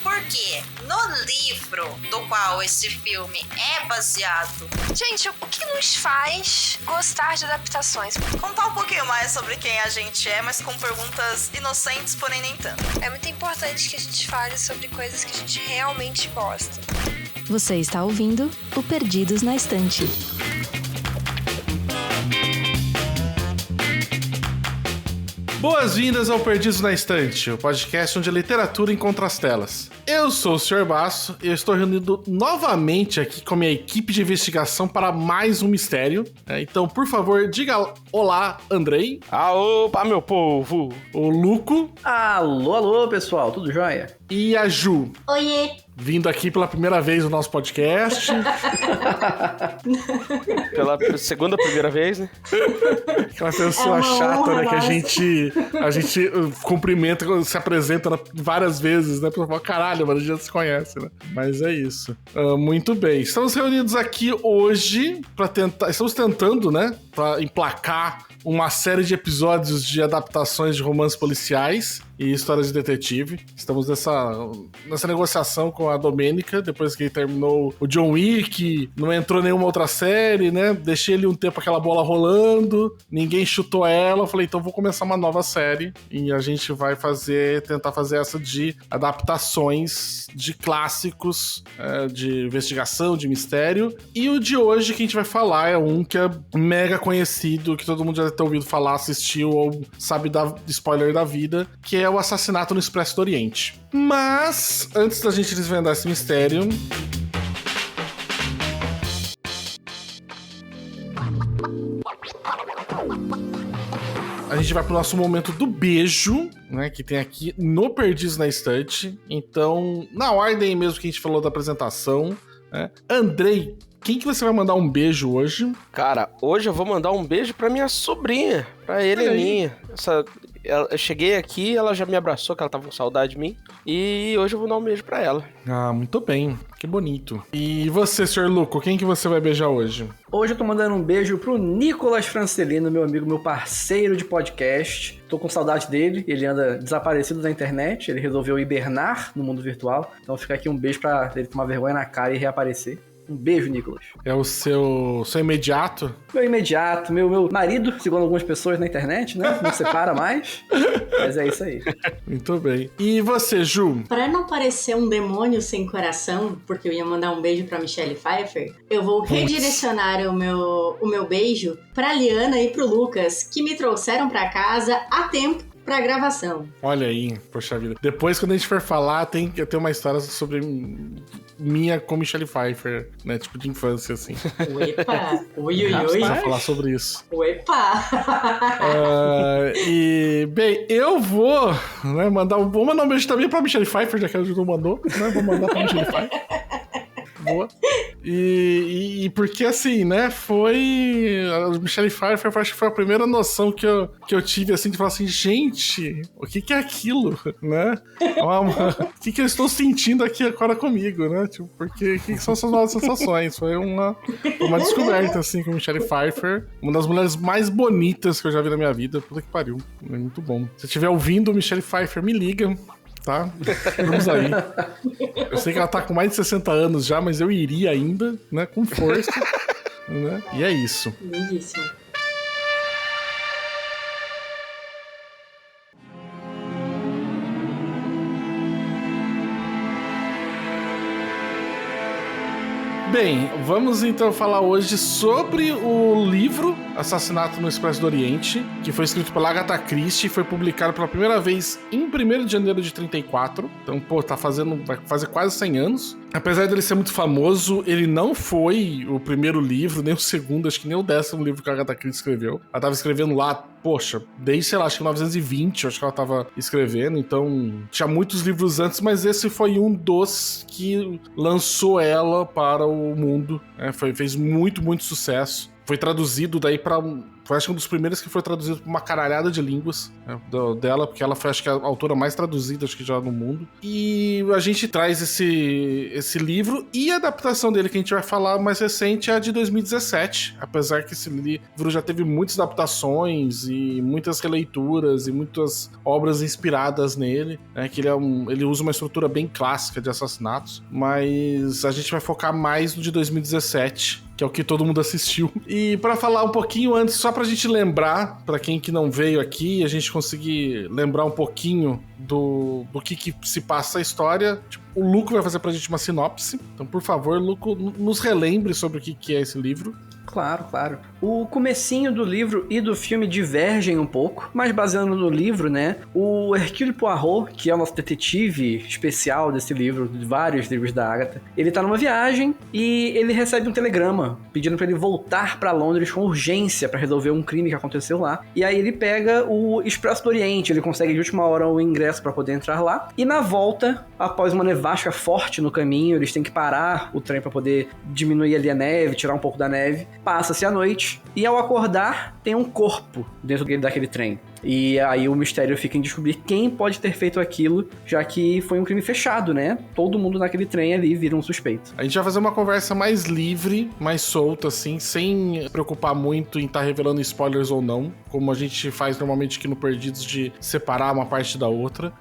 Porque no livro do qual esse filme é baseado... Gente, o que nos faz gostar de adaptações? Contar um pouquinho mais sobre quem a gente é, mas com perguntas inocentes, porém nem tanto. É muito importante que a gente fale sobre coisas que a gente realmente gosta. Você está ouvindo o Perdidos na Estante. Boas-vindas ao Perdidos na Estante, o podcast onde a literatura encontra as telas. Eu sou o Sr. Basso e eu estou reunido novamente aqui com a minha equipe de investigação para mais um mistério. Então, por favor, diga olá, Andrei. Opa, meu povo! O Luco. Alô, pessoal, tudo jóia? E a Ju. Oiê! Vindo aqui pela primeira vez no nosso podcast. Pela primeira vez, né? Aquela pessoa chata, né? Que a gente cumprimenta, se apresenta várias vezes, né? Pra falar, caralho, mano, a gente já se conhece, né? Mas é isso. Muito bem. Estamos reunidos aqui hoje pra tentar... Estamos tentando, né? Pra emplacar uma série de episódios de adaptações de romances policiais e histórias de detetive. Estamos nessa negociação com a Domênica, depois que terminou o John Wick, não entrou nenhuma outra série, né? Deixei ele um tempo aquela bola rolando, ninguém chutou ela, falei, então vou começar uma nova série e a gente vai tentar fazer essa de adaptações de clássicos de investigação, de mistério. E o de hoje que a gente vai falar é um que é mega conhecido, que todo mundo já deve ter ouvido falar, assistiu ou sabe da spoiler da vida, que é o Assassinato no Expresso do Oriente. Mas, antes da gente desvendar esse mistério... a gente vai pro nosso momento do beijo, né, que tem aqui no Perdidos na Estante. Então, na ordem mesmo que a gente falou da apresentação, né? Andrei, quem que você vai mandar um beijo hoje? Cara, hoje eu vou mandar um beijo pra minha sobrinha, pra Heleninha. Eu cheguei aqui, ela já me abraçou, que ela tava com saudade de mim. E hoje eu vou dar um beijo pra ela. Ah, muito bem. Que bonito. E você, Sr. Luco, quem que você vai beijar hoje? Hoje eu tô mandando um beijo pro Nicolas Francelino, meu amigo, meu parceiro de podcast. Tô com saudade dele, ele anda desaparecido da internet, ele resolveu hibernar no mundo virtual. Então fica aqui um beijo pra ele tomar vergonha na cara e reaparecer. Um beijo, Nicolas. É o seu imediato? Meu imediato, meu marido, segundo algumas pessoas na internet, né? Não separa mais, mas é isso aí. Muito bem. E você, Ju? Pra não parecer um demônio sem coração, porque eu ia mandar um beijo pra Michelle Pfeiffer, eu vou redirecionar o meu beijo pra Liana e pro Lucas, que me trouxeram pra casa a tempo pra gravação. Olha aí, poxa vida. Depois, quando a gente for falar, tem que ter uma história sobre minha com Michelle Pfeiffer, né? Tipo de infância, assim. Uepa! Ui. Pra falar sobre isso. Uepa! E, bem, eu vou, né, vou mandar um beijo também pra Michelle Pfeiffer, já que ela não mandou, né? Vou mandar pra Michelle Pfeiffer. Boa. E porque assim, né, a Michelle Pfeiffer, acho que foi a primeira noção que eu tive, assim, de falar assim, gente, o que é aquilo, né? O que eu estou sentindo aqui agora comigo, né? Tipo, porque o que são essas novas sensações? Foi uma descoberta, assim, com Michelle Pfeiffer, uma das mulheres mais bonitas que eu já vi na minha vida. Puta que pariu, é muito bom. Se estiver ouvindo Michelle Pfeiffer, me liga. Tá? Vamos aí. Eu sei que ela tá com mais de 60 anos já, mas eu iria ainda, né? Com força. Né? E é isso. Lindíssimo. Bem, vamos então falar hoje sobre o livro Assassinato no Expresso do Oriente, que foi escrito pela Agatha Christie e foi publicado pela primeira vez em 1º de janeiro de 34. Então, vai fazer quase 100 anos. Apesar dele ser muito famoso, ele não foi o primeiro livro, nem o segundo, acho que nem o 10º livro que a Agatha Christie escreveu. Ela tava escrevendo lá, poxa, desde, sei lá, acho que 1920, acho que ela tava escrevendo, então tinha muitos livros antes, mas esse foi um dos que lançou ela para o mundo, né? Fez muito, muito sucesso. Foi traduzido daí foi acho que um dos primeiros que foi traduzido por uma caralhada de línguas, né, dela, porque ela foi acho que a autora mais traduzida acho que já no mundo. E a gente traz esse livro e a adaptação dele que a gente vai falar mais recente é a de 2017, apesar que esse livro já teve muitas adaptações e muitas releituras e muitas obras inspiradas nele, né, que ele usa uma estrutura bem clássica de assassinatos, mas a gente vai focar mais no de 2017, que é o que todo mundo assistiu. E pra falar um pouquinho antes, só pra gente lembrar, pra quem que não veio aqui, a gente conseguir lembrar um pouquinho do que se passa a história. Tipo, o Luco vai fazer pra gente uma sinopse. Então, por favor, Luco, nos relembre sobre o que é esse livro. Claro, claro. O comecinho do livro e do filme divergem um pouco, mas baseando no livro, né, o Hercule Poirot, que é o nosso detetive especial desse livro, de vários livros da Agatha, ele tá numa viagem e ele recebe um telegrama pedindo pra ele voltar pra Londres com urgência pra resolver um crime que aconteceu lá. E aí ele pega o Expresso do Oriente, ele consegue de última hora o ingresso pra poder entrar lá, e na volta, após uma nevasca forte no caminho, eles têm que parar o trem pra poder diminuir ali a neve, tirar um pouco da neve. Passa-se a noite e ao acordar tem um corpo dentro daquele trem. E aí o mistério fica em descobrir quem pode ter feito aquilo, já que foi um crime fechado, né? Todo mundo naquele trem ali vira um suspeito. A gente vai fazer uma conversa mais livre, mais solta, assim, sem preocupar muito em estar revelando spoilers ou não, como a gente faz normalmente aqui no Perdidos, de separar uma parte da outra.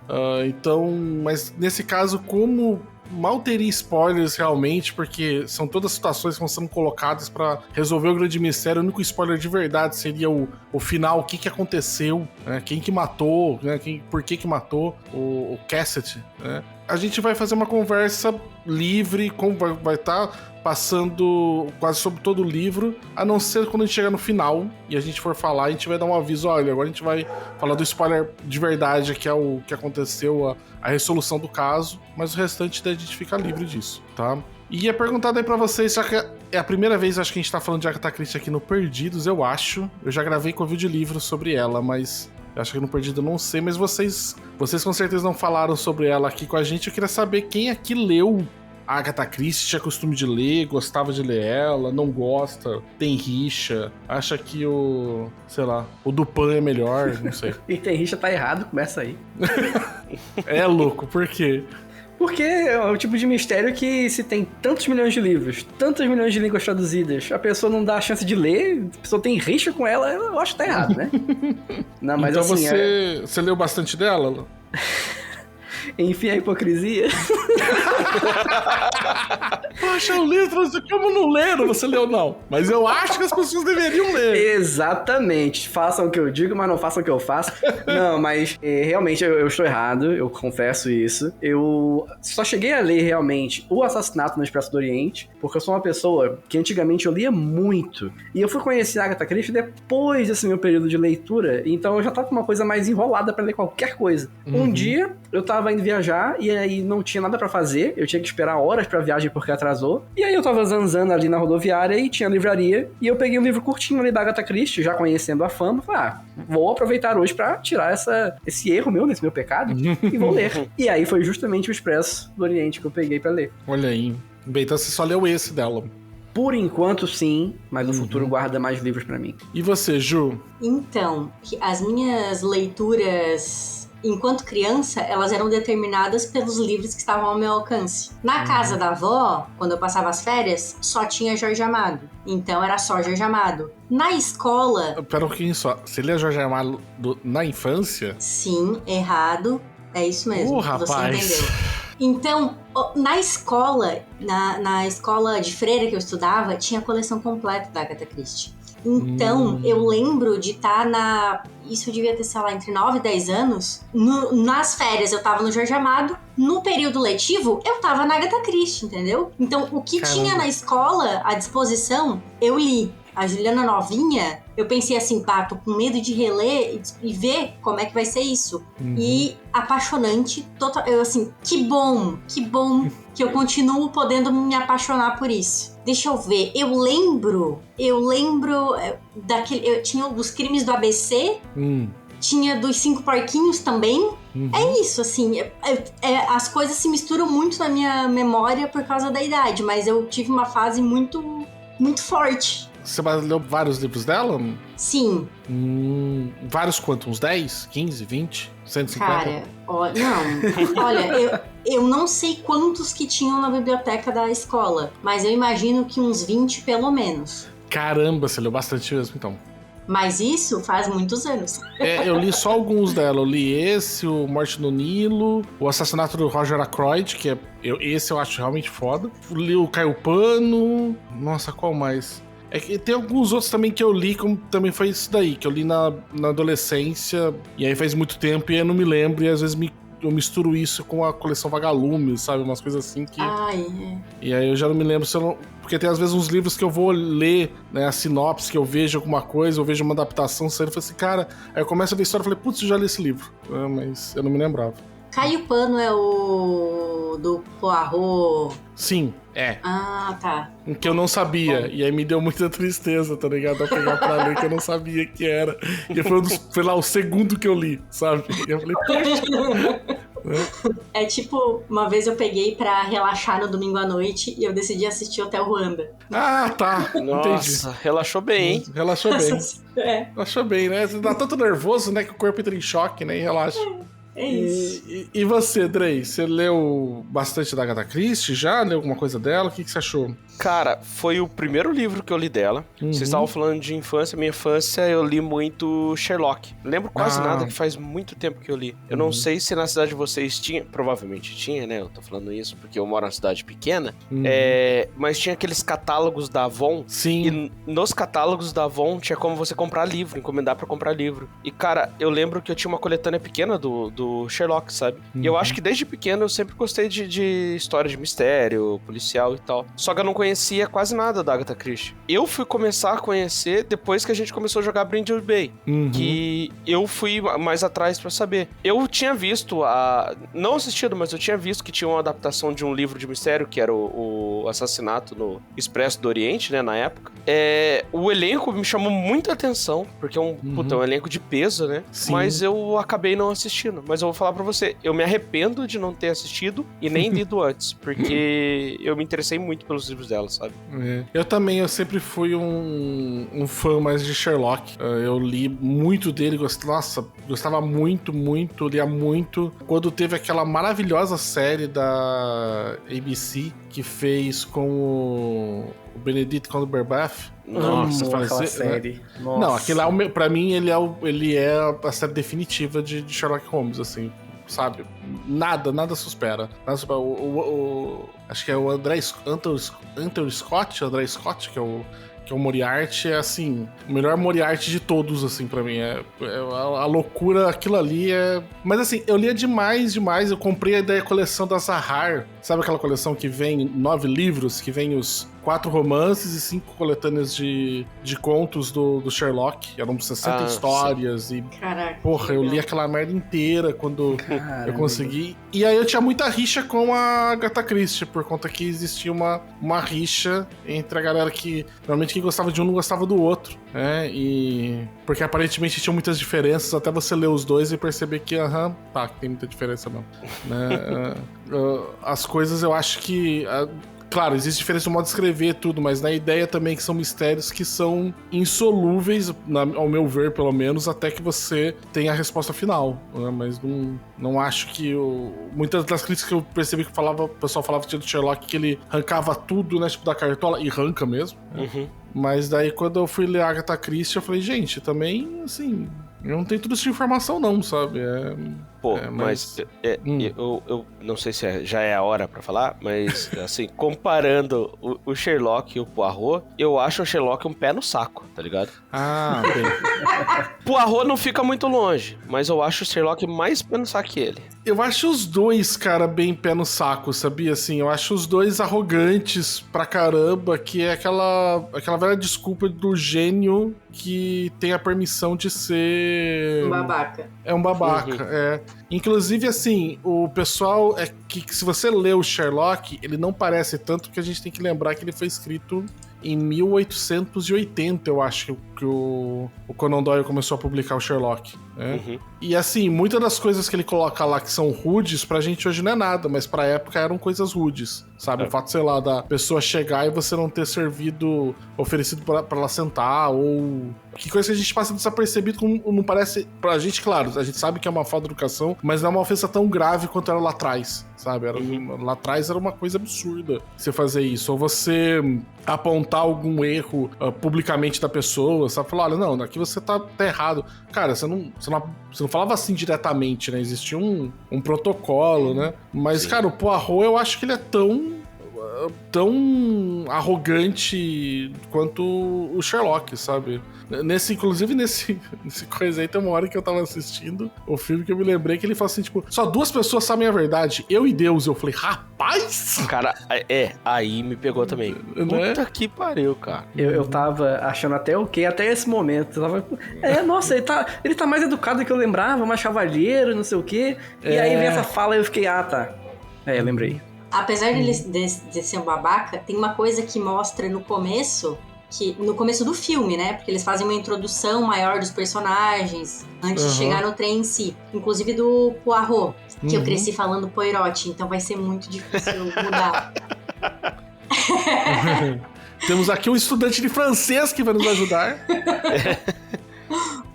Então, mas nesse caso, como mal teria spoilers realmente, porque são todas situações que vão sendo colocadas pra resolver o grande mistério. O único spoiler de verdade seria o final, o que aconteceu, né? Quem que matou, né? Por que matou o Cassidy, né? A gente vai fazer uma conversa livre, como vai estar passando quase sobre todo o livro, a não ser quando a gente chegar no final e a gente for falar, a gente vai dar um aviso, olha, agora a gente vai falar do spoiler de verdade, que é o que aconteceu, a resolução do caso, mas o restante da gente fica livre disso, tá? E ia perguntar aí pra vocês, já que é a primeira vez acho que a gente tá falando de Agatha Christie aqui no Perdidos, eu acho. Eu já gravei com o vídeo de livro sobre ela, mas eu acho que no Perdido eu não sei, mas vocês com certeza não falaram sobre ela aqui com a gente. Eu queria saber quem aqui leu a Agatha Christie, tinha costume de ler, gostava de ler ela, não gosta, tem rixa, acha que o Dupin é melhor, não sei. E tem rixa, tá errado, começa aí. É louco, por quê? Porque é o tipo de mistério que se tem tantos milhões de livros, tantas milhões de línguas traduzidas, a pessoa não dá a chance de ler, a pessoa tem rixa com ela, eu acho que tá errado, né? Não, mas então assim, você leu bastante dela? Enfim, a hipocrisia. Poxa, eu li, como não leram? Você leu não. Mas eu acho que as pessoas deveriam ler. Exatamente. Façam o que eu digo, mas não façam o que eu faço. Não, mas realmente eu estou errado, eu confesso isso. Eu só cheguei a ler realmente O Assassinato no Expresso do Oriente, porque eu sou uma pessoa que antigamente eu lia muito. E eu fui conhecer a Agatha Christie depois desse meu período de leitura, então eu já tava com uma coisa mais enrolada pra ler qualquer coisa. Um dia, eu tava indo viajar e aí não tinha nada pra fazer, eu tinha que esperar horas pra viagem porque atrasou. E aí eu tava zanzando ali na rodoviária e tinha livraria, e eu peguei um livro curtinho ali da Agatha Christie, já conhecendo a fama, falei, vou aproveitar hoje pra tirar esse erro meu, esse meu pecado, e vou ler. E aí foi justamente o Expresso do Oriente que eu peguei pra ler. Olha aí. Bem, então você só leu esse dela. Por enquanto, sim, mas o futuro guarda mais livros pra mim. E você, Ju? Então, as minhas leituras enquanto criança, elas eram determinadas pelos livros que estavam ao meu alcance. Na casa da avó, quando eu passava as férias, só tinha Jorge Amado. Então era só Jorge Amado. Na escola... Pera um pouquinho só. Você lia Jorge Amado na infância? Sim, errado. É isso mesmo. Rapaz. Você entendeu. Então, na escola, na escola de freira que eu estudava, tinha a coleção completa da Agatha Christie. Então, eu lembro de estar isso devia ter, sei lá, entre 9 e 10 anos. Nas férias eu tava no Jorge Amado. No período letivo, eu tava na Agatha Christie, entendeu? Então, o que tinha na escola à disposição, eu li. A Juliana novinha, eu pensei assim, tô com medo de reler e ver como é que vai ser isso. E apaixonante, total. Eu assim, que bom que eu continuo podendo me apaixonar por isso. Deixa eu ver, eu lembro daquele, eu tinha dos crimes do ABC, tinha dos 5 porquinhos também. É isso, assim, as coisas se misturam muito na minha memória por causa da idade, mas eu tive uma fase muito, muito forte Você leu vários livros dela? Sim, Vários quantos? Uns 10, 15, 20, 150? cara, não. Olha, eu não sei quantos que tinham na biblioteca da escola, mas eu imagino que uns 20 pelo menos. Caramba, você leu bastante mesmo, então. Mas isso faz muitos anos. Eu li só alguns dela. Eu li esse, o Morte no Nilo, o Assassinato do Roger Ackroyd, que esse eu acho realmente foda. Li o Caio Pano. Nossa, qual mais? Que tem alguns outros também que eu li, como também foi isso daí, que eu li na adolescência, e aí faz muito tempo e eu não me lembro, e às vezes eu misturo isso com a coleção Vagalumes, sabe? Umas coisas assim que... E aí eu já não me lembro se eu não... Porque tem às vezes uns livros que eu vou ler, né? A sinopse, que eu vejo alguma coisa, eu vejo uma adaptação saindo, eu falo assim, cara... Aí eu começo a ver a história e falei, putz, eu já li esse livro. Mas eu não me lembrava. Caio Pano é o do Poirot? Sim, é. Ah, tá. Que eu não sabia. E aí me deu muita tristeza, tá ligado? A pegar pra ler que eu não sabia que era. E foi lá o segundo que eu li, sabe? E eu falei, poxa. É tipo, uma vez eu peguei pra relaxar no domingo à noite e eu decidi assistir Hotel Ruanda. Ah, tá. Nossa, entendi. Relaxou bem, hein? Relaxou bem. É. Relaxou bem, né? Você tá tanto nervoso, né? Que o corpo entra em choque, né? E relaxa. É isso. E você, Drey? Você leu bastante da Agatha Christie já? Leu alguma coisa dela? O que você achou? Cara, foi o primeiro livro que eu li dela. Vocês estavam falando de infância. Minha infância, eu li muito Sherlock. Lembro quase nada, que faz muito tempo que eu li. Eu não sei se na cidade de vocês tinha... Provavelmente tinha, né? Eu tô falando isso porque eu moro numa cidade pequena. Mas tinha aqueles catálogos da Avon. Sim. E nos catálogos da Avon tinha como você comprar livro, encomendar pra comprar livro. E, cara, eu lembro que eu tinha uma coletânea pequena do Sherlock, sabe? E eu acho que desde pequeno eu sempre gostei de história de mistério, policial e tal. Só que eu não conhecia quase nada da Agatha Christie. Eu fui começar a conhecer depois que a gente começou a jogar Brindle Bay, que eu fui mais atrás pra saber. Eu tinha visto não assistido, mas eu tinha visto que tinha uma adaptação de um livro de mistério, que era o Assassinato no Expresso do Oriente, né, na época. O elenco me chamou muita atenção, porque é um elenco de peso, né? Sim. Mas eu acabei não assistindo. Mas eu vou falar pra você, eu me arrependo de não ter assistido e nem lido antes, porque eu me interessei muito pelos livros dela, sabe? Eu também, eu sempre fui um fã mais de Sherlock. Eu li muito dele, gostava muito, lia muito. Quando teve aquela maravilhosa série da ABC que fez com o Benedict Cumberbatch. Nossa, aquela série. Nossa. Não, aquele lá, pra mim, ele é a série definitiva de Sherlock Holmes, assim, sabe? Nada supera. Acho que é o André Scott, que é o Moriarty, é assim, o melhor Moriarty de todos, assim, pra mim. A loucura, aquilo ali é... Mas assim, eu lia demais. Eu comprei a coleção da Zahar. Sabe aquela coleção que vem 9 livros, que vem os 4 romances e 5 coletâneas de contos do Sherlock. Eram 60 histórias. Sim. E, caraca, porra, eu li aquela merda inteira quando eu consegui. E aí eu tinha muita rixa com a Agatha Christie, por conta que existia uma rixa entre a galera que... Normalmente quem gostava de um não gostava do outro, né? E... Porque aparentemente tinham muitas diferenças, até você ler os dois e perceber que, tem muita diferença não. Né? As coisas eu acho que... Claro, existe diferença no modo de escrever tudo, mas na ideia também que são mistérios que são insolúveis, ao meu ver, pelo menos, até que você tenha a resposta final. Né? Mas não acho que... Muitas das críticas que eu percebi que o pessoal falava que tinha do Sherlock, que ele arrancava tudo, né, tipo da cartola, e arranca mesmo. Mas daí, quando eu fui ler a Agatha Christie, eu falei, gente, também, assim... Eu não tenho tudo isso de informação não, sabe? Mas eu não sei se já é a hora pra falar, mas assim, comparando o Sherlock e o Poirot, eu acho o Sherlock um pé no saco, tá ligado? Bem. Poirot não fica muito longe, mas eu acho o Sherlock mais pé no saco que ele. Eu acho os dois, cara, bem pé no saco, sabia? Assim, eu acho os dois arrogantes pra caramba, que é aquela velha desculpa do gênio que tem a permissão de ser... Um babaca. É um babaca, Inclusive, assim, o pessoal... que se você lê o Sherlock, ele não parece tanto, porque a gente tem que lembrar que ele foi escrito em 1880, eu acho que o Conan Doyle começou a publicar o Sherlock. né? E assim, muitas das coisas que ele coloca lá que são rudes, pra gente hoje não é nada, mas pra época eram coisas rudes, sabe? O fato, sei lá, da pessoa chegar e você não ter oferecido pra ela sentar, ou... Que coisa que a gente passa desapercebido, como não parece... Pra gente, claro, a gente sabe que é uma falta de educação, mas não é uma ofensa tão grave quanto era lá atrás, sabe? Lá atrás era uma coisa absurda você fazer isso. Ou você apontar algum erro publicamente da pessoa, sabe? Falar, olha, não, aqui você tá errado. Cara, você não falava assim diretamente, né? Existia um protocolo, né? Mas, cara, o Poirot, eu acho que ele é tão arrogante quanto o Sherlock, sabe? Inclusive nesse coisa aí, tem uma hora que eu tava assistindo o filme que eu me lembrei que ele fala assim, tipo, só 2 pessoas sabem a verdade, eu e Deus. Eu falei, rapaz! Cara, aí me pegou também. Puta que pariu, cara. Eu tava achando até até esse momento. Eu tava, nossa, ele tá mais educado do que eu lembrava, mais cavalheiro, não sei o quê. E aí vem essa fala e eu fiquei, tá. Eu lembrei. Apesar de ser um babaca, tem uma coisa que mostra no começo do filme, né? Porque eles fazem uma introdução maior dos personagens antes de chegar no trem em si. Inclusive do Poirot, que eu cresci falando Poirot, então vai ser muito difícil mudar. Temos aqui um estudante de francês que vai nos ajudar.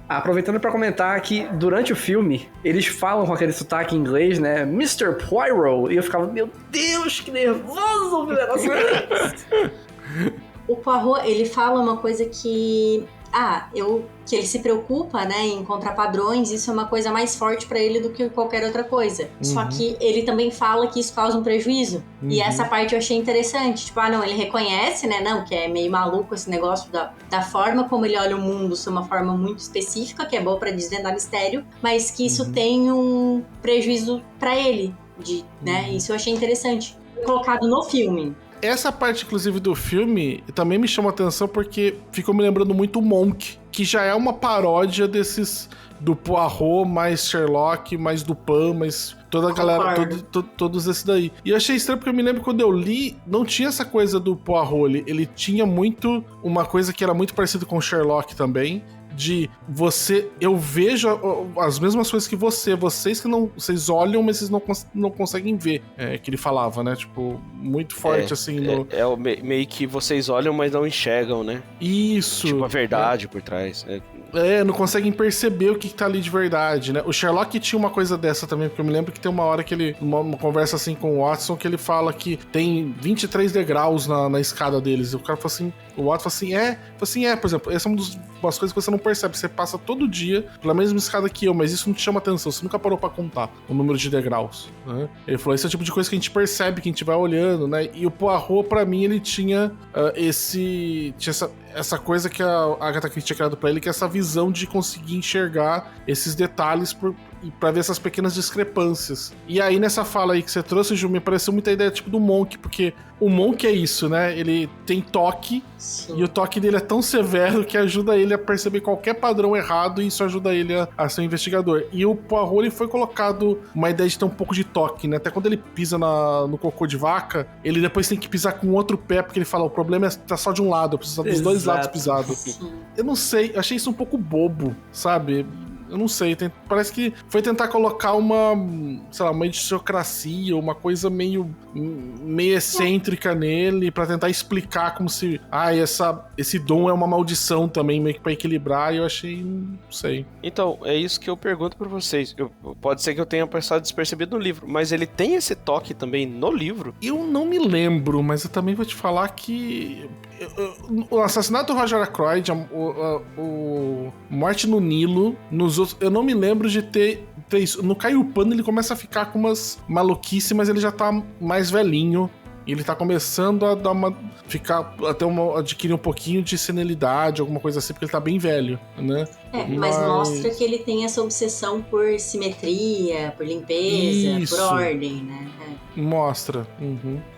Aproveitando pra comentar que durante o filme, eles falam com aquele sotaque em inglês, né? Mr. Poirot. E eu ficava, meu Deus, que nervoso, velho. O Poirot, ele fala uma coisa que ele se preocupa, né, em encontrar padrões, isso é uma coisa mais forte pra ele do que qualquer outra coisa. Só que ele também fala que isso causa um prejuízo. E essa parte eu achei interessante. Tipo, não, ele reconhece, né, não, que é meio maluco esse negócio da forma como ele olha o mundo, ser uma forma muito específica, que é boa pra desvendar mistério, mas que isso tem um prejuízo pra ele, né, isso eu achei interessante. Colocado no filme. Essa parte, inclusive, do filme também me chamou a atenção porque ficou me lembrando muito o Monk, que já é uma paródia do Poirot, mais Sherlock, mais Dupin, mais toda a galera, todos esses daí. E eu achei estranho porque eu me lembro quando eu li, não tinha essa coisa do Poirot, ele tinha muito uma coisa que era muito parecida com o Sherlock também, eu vejo as mesmas coisas que vocês que não, vocês olham, mas vocês não conseguem ver, que ele falava, né, tipo, muito forte, assim, meio que vocês olham, mas não enxergam, né? Isso. Tipo, a verdade por trás, não conseguem perceber o que tá ali de verdade, né? O Sherlock tinha uma coisa dessa também, porque eu me lembro que tem uma hora que ele, uma conversa assim com o Watson, que ele fala que tem 23 degraus na escada deles. O cara fala assim, o Watson fala assim, por exemplo, essa é umas coisas que você não percebe, você passa todo dia pela mesma escada que eu, mas isso não te chama atenção, você nunca parou pra contar o número de degraus, né? Ele falou, esse é o tipo de coisa que a gente percebe, que a gente vai olhando, né? E o Poirot, pra mim, ele tinha essa coisa que a Agatha Christie tinha criado pra ele, que é essa visão de conseguir enxergar esses detalhes pra ver essas pequenas discrepâncias. E aí, nessa fala aí que você trouxe, Ju, me pareceu muita ideia tipo do Monk, porque o Monk é isso, né? Ele tem toque, e o toque dele é tão severo que ajuda ele a perceber qualquer padrão errado, e isso ajuda ele a ser um investigador. E o Poirot, ele foi colocado uma ideia de ter um pouco de toque, né? Até quando ele pisa no cocô de vaca, ele depois tem que pisar com o outro pé, porque ele fala, o problema tá só de um lado, eu preciso dos dois lados pisados. Eu não sei, achei isso um pouco bobo, sabe? Eu não sei, parece que foi tentar colocar uma aristocracia, uma coisa meio excêntrica nele, pra tentar explicar como se, esse dom é uma maldição também, meio que pra equilibrar, e eu achei, não sei. Então, é isso que eu pergunto pra vocês. Pode ser que eu tenha passado despercebido no livro, mas ele tem esse toque também no livro? Eu não me lembro, mas eu também vou te falar que o assassinato do Roger Ackroyd, o Morte no Nilo, nos outros, eu não me lembro de ter isso. No Caio Pano ele começa a ficar com umas maluquices, mas ele já tá mais velhinho. E ele tá começando a adquirir um pouquinho de senilidade, alguma coisa assim, porque ele tá bem velho, né? Mas mostra que ele tem essa obsessão por simetria, por limpeza, por ordem, né? Mostra.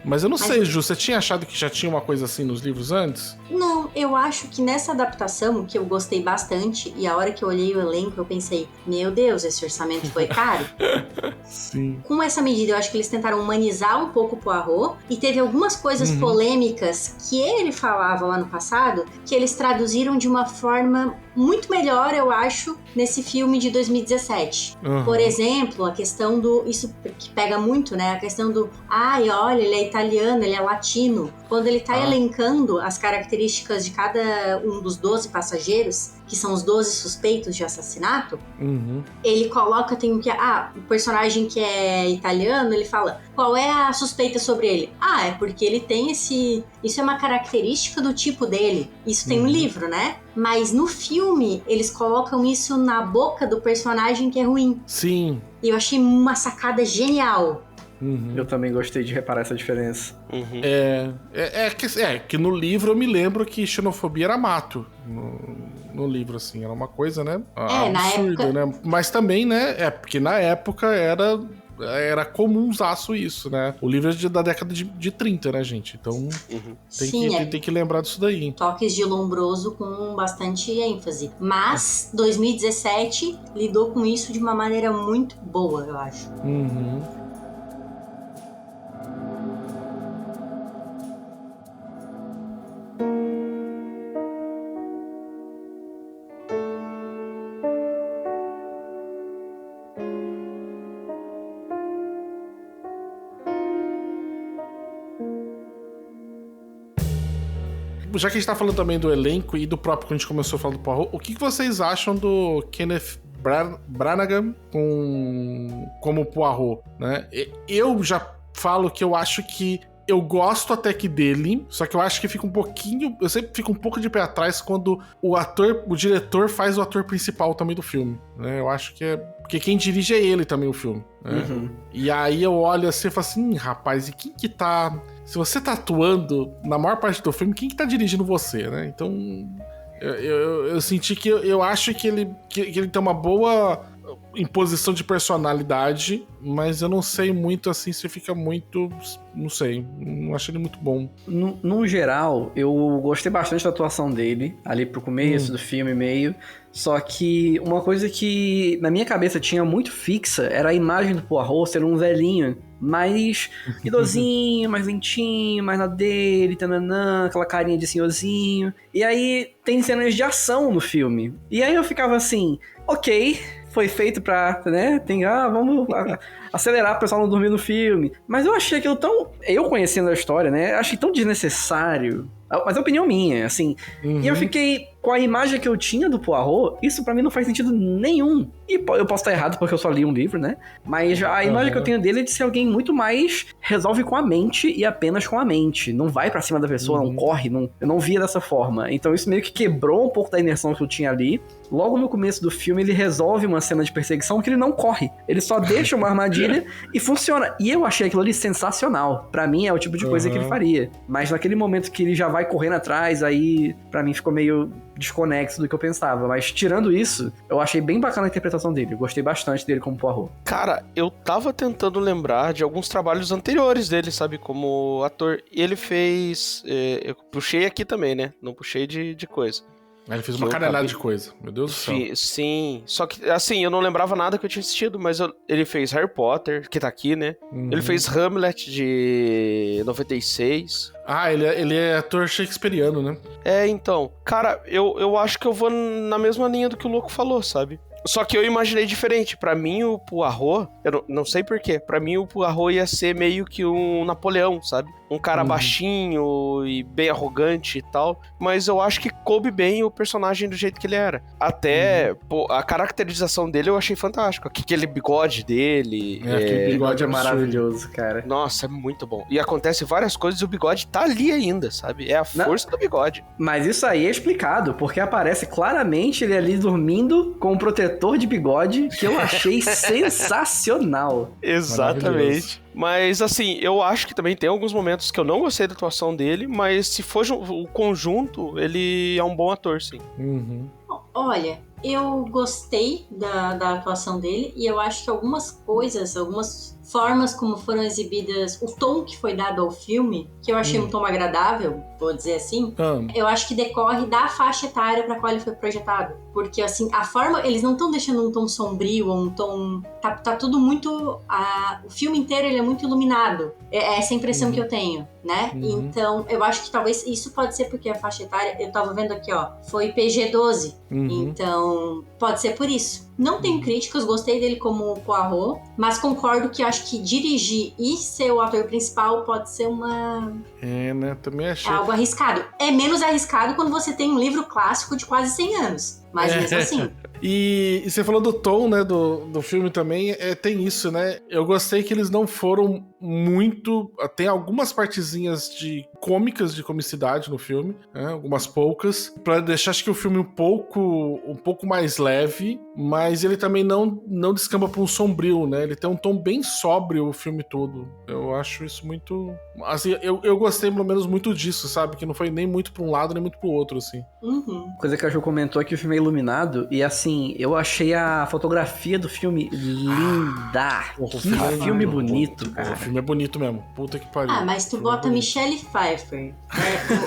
Mas eu não sei, Ju, você tinha achado que já tinha uma coisa assim nos livros antes? Não, eu acho que nessa adaptação, que eu gostei bastante, e a hora que eu olhei o elenco, eu pensei, meu Deus, esse orçamento foi caro? Sim. Com essa medida, eu acho que eles tentaram humanizar um pouco o Poirot, e teve algumas coisas polêmicas que ele falava lá no passado, que eles traduziram de uma forma muito melhor, eu acho, nesse filme de 2017. Por exemplo, a questão isso que pega muito, né? A questão do, olha, ele é italiano, ele é latino. Quando ele tá elencando as características de cada um dos 12 passageiros, que são os 12 suspeitos de assassinato, ele coloca, o personagem que é italiano, ele fala, qual é a suspeita sobre ele? É porque ele tem isso é uma característica do tipo dele. Isso tem um livro, né? Mas no filme, eles colocam isso na boca do personagem que é ruim. Sim. E eu achei uma sacada genial. Eu também gostei de reparar essa diferença. Que no livro eu me lembro que xenofobia era mato. No livro, assim, era uma coisa, né? Absurda, né? Mas também, né? Porque na época era comunzaço isso, né? O livro é da década de 30, né, gente? Então tem que lembrar disso daí. Toques de Lombroso com bastante ênfase. Mas 2017 lidou com isso de uma maneira muito boa, eu acho. Já que a gente tá falando também do elenco e do próprio que a gente começou a falar do Poirot, o que vocês acham do Kenneth Branagh como Poirot, né? Eu já falo que eu acho que eu gosto até que dele, só que eu acho que fica um pouquinho... Eu sempre fico um pouco de pé atrás quando o diretor faz o ator principal também do filme, né? Eu acho que é... Porque quem dirige é ele também, o filme, né? E aí eu olho assim e falo assim, rapaz, e quem que tá... Se você tá atuando na maior parte do filme, quem que tá dirigindo você, né? Então, eu senti que eu acho que ele tem uma boa imposição de personalidade, mas eu não sei muito assim se fica muito... Não sei, não achei ele muito bom. No geral, eu gostei bastante da atuação dele, ali pro começo do filme, meio. Só que uma coisa que na minha cabeça tinha muito fixa era a imagem do Poirot ser um velhinho mais idosinho, mais lentinho, mais na dele, tananã, aquela carinha de senhorzinho. E aí tem cenas de ação no filme. E aí eu ficava assim, ok, foi feito pra, né, vamos acelerar o pessoal não dormir no filme. Mas eu achei aquilo tão... Eu conhecendo a história, né, achei tão desnecessário. Mas é opinião minha, assim. E eu fiquei... Com a imagem que eu tinha do Poirot, isso pra mim não faz sentido nenhum. E eu posso estar errado porque eu só li um livro, né? Mas a imagem que eu tenho dele é de ser alguém muito mais... Resolve com a mente e apenas com a mente. Não vai pra cima da pessoa, não corre. Eu não via dessa forma. Então isso meio que quebrou um pouco da imersão que eu tinha ali. Logo no começo do filme, ele resolve uma cena de perseguição que ele não corre. Ele só deixa uma armadilha e funciona. E eu achei aquilo ali sensacional. Pra mim, é o tipo de coisa que ele faria. Mas naquele momento que ele já vai correndo atrás, aí pra mim ficou meio desconexo do que eu pensava. Mas tirando isso, eu achei bem bacana a interpretação dele. Eu gostei bastante dele como Poirot. Cara, eu tava tentando lembrar de alguns trabalhos anteriores dele, sabe? Como ator. E ele fez... eu puxei aqui também, né? Não puxei de coisa. Ele fez uma caralhada de coisa. Meu Deus do céu. Sim. Só que, assim, eu não lembrava nada que eu tinha assistido, mas ele fez Harry Potter, que tá aqui, né? Ele fez Hamlet de 96. Ele é ator shakespeariano, né? Então. Cara, eu acho que eu vou na mesma linha do que o Louco falou, sabe? Só que eu imaginei diferente. Pra mim, o Poirot... Eu não sei porquê. Pra mim, o Poirot ia ser meio que um Napoleão, sabe? Um cara baixinho e bem arrogante e tal. Mas eu acho que coube bem o personagem do jeito que ele era. Até, a caracterização dele eu achei fantástico. Aquele bigode dele. Aquele bigode é maravilhoso, cara. Nossa, é muito bom. E acontece várias coisas e o bigode tá ali ainda, sabe? É a força do bigode. Mas isso aí é explicado, porque aparece claramente ele ali dormindo com um protetor de bigode, que eu achei sensacional. Exatamente. Mas, assim, eu acho que também tem alguns momentos que eu não gostei da atuação dele, mas se for o conjunto, ele é um bom ator, sim. Olha, eu gostei da atuação dele e eu acho que algumas formas como foram exibidas, o tom que foi dado ao filme, que eu achei um tom agradável, vou dizer assim, eu acho que decorre da faixa etária pra qual ele foi projetado. Porque, assim, a forma... Eles não estão deixando um tom sombrio ou um tom... Tá tudo muito... O filme inteiro, ele é muito iluminado. É essa impressão que eu tenho, né? Então, eu acho que talvez... Isso pode ser porque a faixa etária... Eu tava vendo aqui, ó. Foi PG-12. Então, pode ser por isso. Não tenho críticas, gostei dele como Poirot, mas concordo que acho que dirigir e ser o ator principal pode ser né? Também achei. algo arriscado. É menos arriscado quando você tem um livro clássico de quase 100 anos. Mas mesmo assim. E você falou do tom, né, do filme também, tem isso, né? Eu gostei que eles não foram muito... Tem algumas partezinhas cômicas de comicidade no filme, né? Algumas poucas, pra deixar, acho que o filme um pouco mais leve, mas ele também não descamba pra um sombrio, né? Ele tem um tom bem sóbrio o filme todo. Eu acho isso muito... Assim, eu gostei pelo menos muito disso, sabe? Que não foi nem muito pra um lado, nem muito pro outro, assim. Coisa que a Jo comentou é que o filme é iluminado e, assim, eu achei a fotografia do filme linda. Que filme bonito, cara. O filme é bonito mesmo. Puta que pariu. Mas tu bota Michelle Pfeiffer.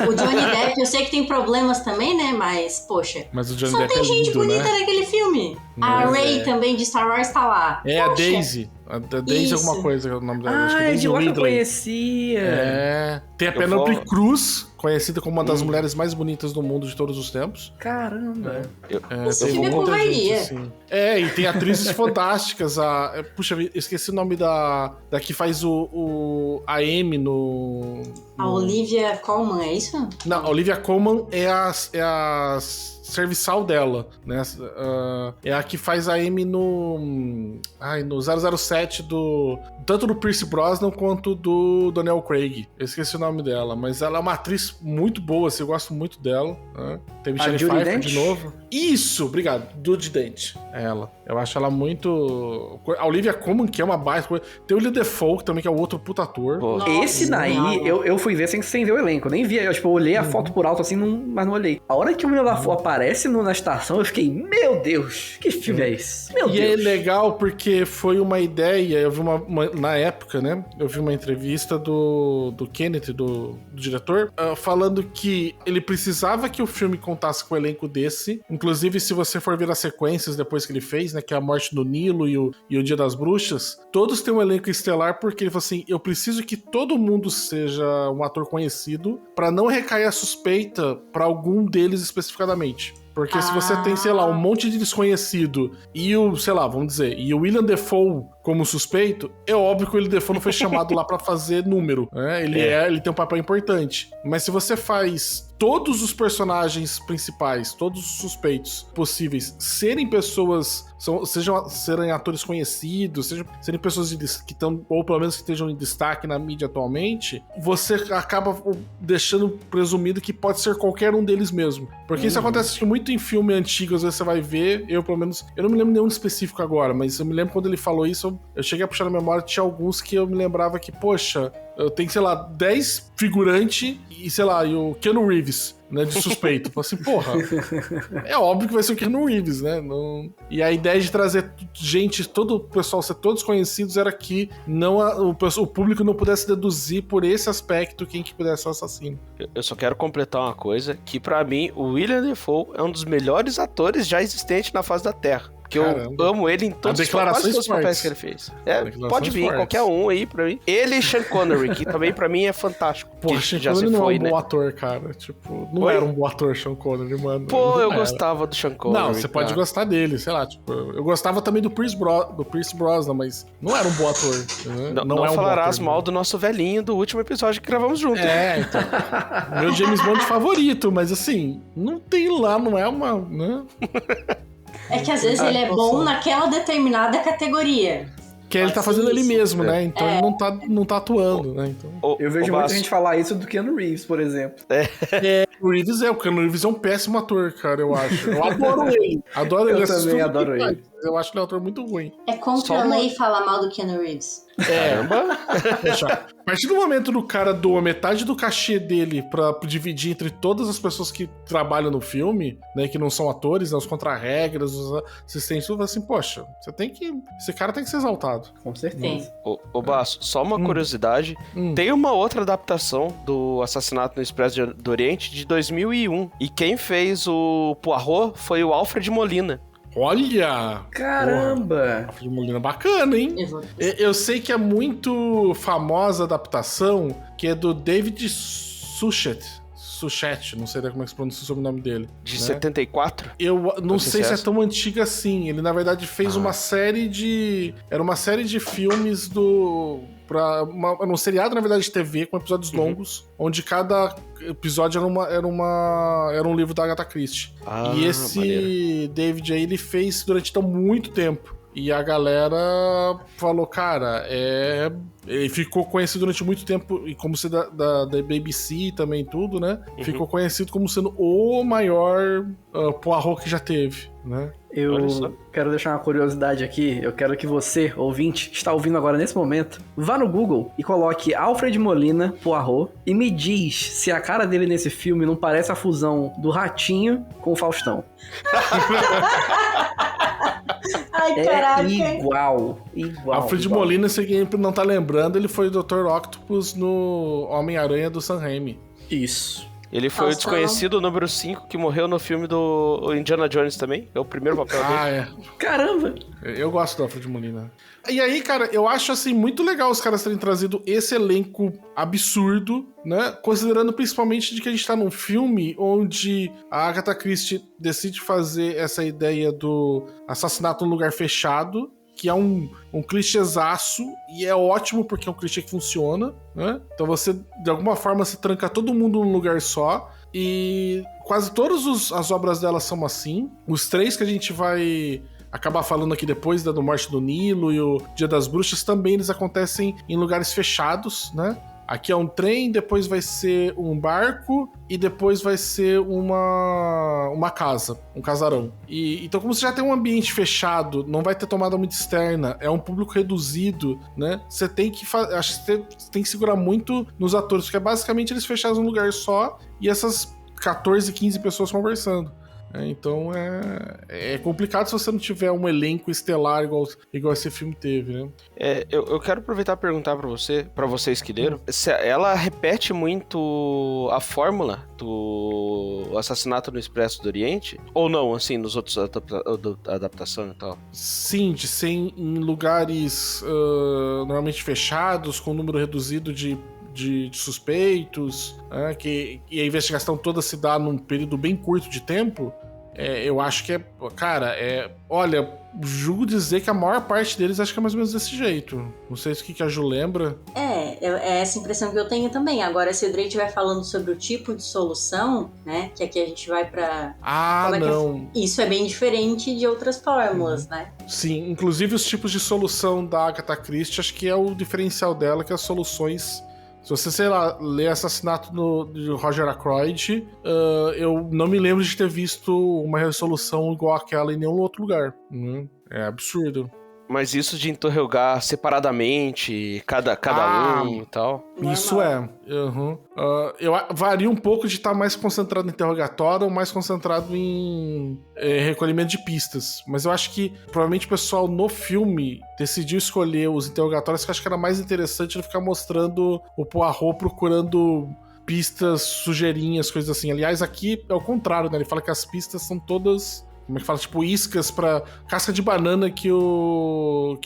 O Johnny Depp, eu sei que tem problemas também, né? Mas, poxa. Mas o Johnny só Depp tem é gente lindo, bonita né? naquele filme. A Rey também de Star Wars tá lá. É Poxa. a Daisy. A Daisy Isso. alguma coisa, é o nome dela. Acho que é Ah, Daisy de lá que eu Ridley. conhecia. Tem a Penélope Cruz, conhecida como uma das mulheres mais bonitas do mundo de todos os tempos. Caramba. Esse Tem filme é muita gente, porcaria. assim. E tem atrizes fantásticas. Puxa, esqueci o nome da que faz a Amy no... A Olivia Colman, é isso? Não, a Olivia Colman é a serviçal dela, né? É a que faz a Amy no 007 tanto do Pierce Brosnan quanto do Daniel Craig. Eu esqueci o nome dela, mas ela é uma atriz muito boa, assim, eu gosto muito dela. Né? Tem Michelle Pfeiffer de novo. Isso, obrigado. Judy Dench. É ela. Eu acho ela muito... A Olivia Colman, que é uma baita coisa. Tem o William Dafoe também, que é o outro puta ator. Nossa, esse daí, eu fui ver sem ver o elenco. Nem vi. Eu olhei a foto por alto assim, mas não olhei. A hora que o William Dafoe aparece na estação, eu fiquei, meu Deus, que filme é esse? Meu Deus. E é legal porque foi uma ideia, eu vi na época, né? Eu vi uma entrevista do Kenneth, do diretor, falando que ele precisava que o filme contasse com um elenco desse. Inclusive, se você for ver as sequências depois que ele fez, né? Que é a Morte do Nilo e o Dia das Bruxas, todos têm um elenco estelar porque ele falou assim, eu preciso que todo mundo seja um ator conhecido pra não recair a suspeita pra algum deles especificadamente. Porque se você tem, sei lá, um monte de desconhecido e o William Dafoe como suspeito, é óbvio que o William Dafoe não foi chamado lá pra fazer número, né? Ele tem um papel importante. Mas se você faz todos os personagens principais, todos os suspeitos possíveis serem pessoas, serem atores conhecidos, serem pessoas que estão, ou pelo menos que estejam em destaque na mídia atualmente, você acaba deixando presumido que pode ser qualquer um deles mesmo. Porque isso acontece muito em filme antigo, às vezes você vai ver, eu pelo menos, eu não me lembro nenhum específico agora, mas eu me lembro quando ele falou isso, eu cheguei a puxar na memória, tinha alguns que eu me lembrava que, poxa, eu tenho, sei lá, 10 figurantes e, sei lá, e o Keanu Reeves, né, de suspeito. Falei assim, porra, é óbvio que vai ser o Keanu Reeves, né? Não... E a ideia de trazer gente, todo o pessoal ser todos conhecidos era que o público não pudesse deduzir por esse aspecto quem que pudesse ser o assassino. Eu só quero completar uma coisa, que pra mim, o William Dafoe é um dos melhores atores já existentes na face da Terra. Que eu amo ele em todos os papéis que ele fez. Pode vir, qualquer um aí pra mim. Ele e Sean Connery, que também pra mim é fantástico. Pô, Sean Connery não é um bom ator, cara. Tipo, não era um bom ator, Sean Connery, mano. Pô, eu gostava do Sean Connery. Não, você pode gostar dele, sei lá. Tipo, eu gostava também do Pierce Brosnan, mas não era um bom ator. Né? Não é um falarás mal do nosso velhinho do último episódio que gravamos junto. Então. Meu James Bond favorito, mas assim, não tem lá, não é uma... Né? É que às vezes ele é bom naquela determinada categoria. Que ele tá fazendo ele mesmo, né? Então ele não tá atuando, né? Então... Eu vejo muita gente falar isso do Keanu Reeves, por exemplo. O Keanu Reeves é um péssimo ator, cara, eu acho. Eu adoro ele. Eu também adoro ele. eu acho ele um ator muito ruim. É contra a lei falar mal do Keanu Reeves. Caramba! Poxa, a partir do momento do cara doa metade do cachê dele pra dividir entre todas as pessoas que trabalham no filme, né, que não são atores, né, os contra-regras, os assistentes, tudo assim, poxa, esse cara tem que ser exaltado. Com certeza. Sim. Ô Basso, só uma curiosidade. Tem uma outra adaptação do Assassinato no Expresso do Oriente de 2001. E quem fez o Poirot foi o Alfred Molina. Olha! Caramba! Alfred Molina, bacana, hein? Eu sei que é muito famosa a adaptação, que é do David Suchet, não sei como é que se pronuncia o sobrenome dele. De né? 74? Eu não sei se é essa. tão antiga assim. Ele, na verdade, fez uma série de... Era uma série de filmes do... Era um seriado, na verdade, de TV, com episódios longos, onde cada episódio era um livro da Agatha Christie. E esse maneiro. David aí, ele fez durante muito tempo. E a galera falou, cara, ele ficou conhecido durante muito tempo, e como ser da BBC também tudo, né? Ficou conhecido como sendo o maior Poirot que já teve, né? Eu quero deixar uma curiosidade aqui. Eu quero que você, ouvinte, que está ouvindo agora nesse momento, vá no Google e coloque Alfred Molina Poirot e me diz se a cara dele nesse filme não parece a fusão do Ratinho com o Faustão. Ai, caraca. Igual. Alfred Molina, se alguém não tá lembrando, ele foi o Dr. Octopus no Homem-Aranha do Sam Raimi. Isso. Ele foi o desconhecido número 5 que morreu no filme do Indiana Jones também. É o primeiro papel dele. Caramba! Eu gosto do Alfred Molina. E aí, cara, eu acho, assim, muito legal os caras terem trazido esse elenco absurdo, né? Considerando principalmente de que a gente tá num filme onde a Agatha Christie decide fazer essa ideia do assassinato num lugar fechado, que é um clichêzaço, e é ótimo porque é um clichê que funciona, né? Então você, de alguma forma, se tranca todo mundo num lugar só, e quase todas as obras dela são assim. Os 3 que a gente vai acabar falando aqui depois, da do Morte do Nilo e o Dia das Bruxas, também eles acontecem em lugares fechados, né? Aqui é um trem, depois vai ser um barco e depois vai ser uma casa, um casarão. Então, como você já tem um ambiente fechado, não vai ter tomada muito externa, é um público reduzido, né? Você tem que acho que você tem que segurar muito nos atores, porque basicamente eles fecharam num lugar só e essas 14, 15 pessoas conversando. Então é complicado se você não tiver um elenco estelar igual esse filme teve, né? Eu quero aproveitar e perguntar pra vocês que leram, se ela repete muito a fórmula do Assassinato no Expresso do Oriente? Ou não, assim, nos outros adaptações e tal? Sim, de ser em lugares normalmente fechados, com um número reduzido de suspeitos, né, que a investigação toda se dá num período bem curto de tempo. Eu acho que olha, julgo dizer que a maior parte deles acho que é mais ou menos desse jeito. Não sei o que a Ju lembra. É essa impressão que eu tenho também. Agora, se o Drake vai falando sobre o tipo de solução, né, que aqui a gente vai pra... não. Isso é bem diferente de outras fórmulas, né? Sim, inclusive os tipos de solução da Agatha Christie, acho que é o diferencial dela, que as soluções... Se você, sei lá, ler Assassinato de Roger Ackroyd, eu não me lembro de ter visto uma resolução igual àquela em nenhum outro lugar. É absurdo. Mas isso de interrogar separadamente, cada um e tal. Isso eu varia um pouco de estar mais concentrado em interrogatório ou mais concentrado em recolhimento de pistas. Mas eu acho que provavelmente o pessoal no filme decidiu escolher os interrogatórios, que eu acho que era mais interessante ele ficar mostrando o Poirot procurando pistas, sujeirinhas, coisas assim. Aliás, aqui é o contrário, né? Ele fala que as pistas são todas... Como é que fala? Tipo, iscas pra... Casca de banana que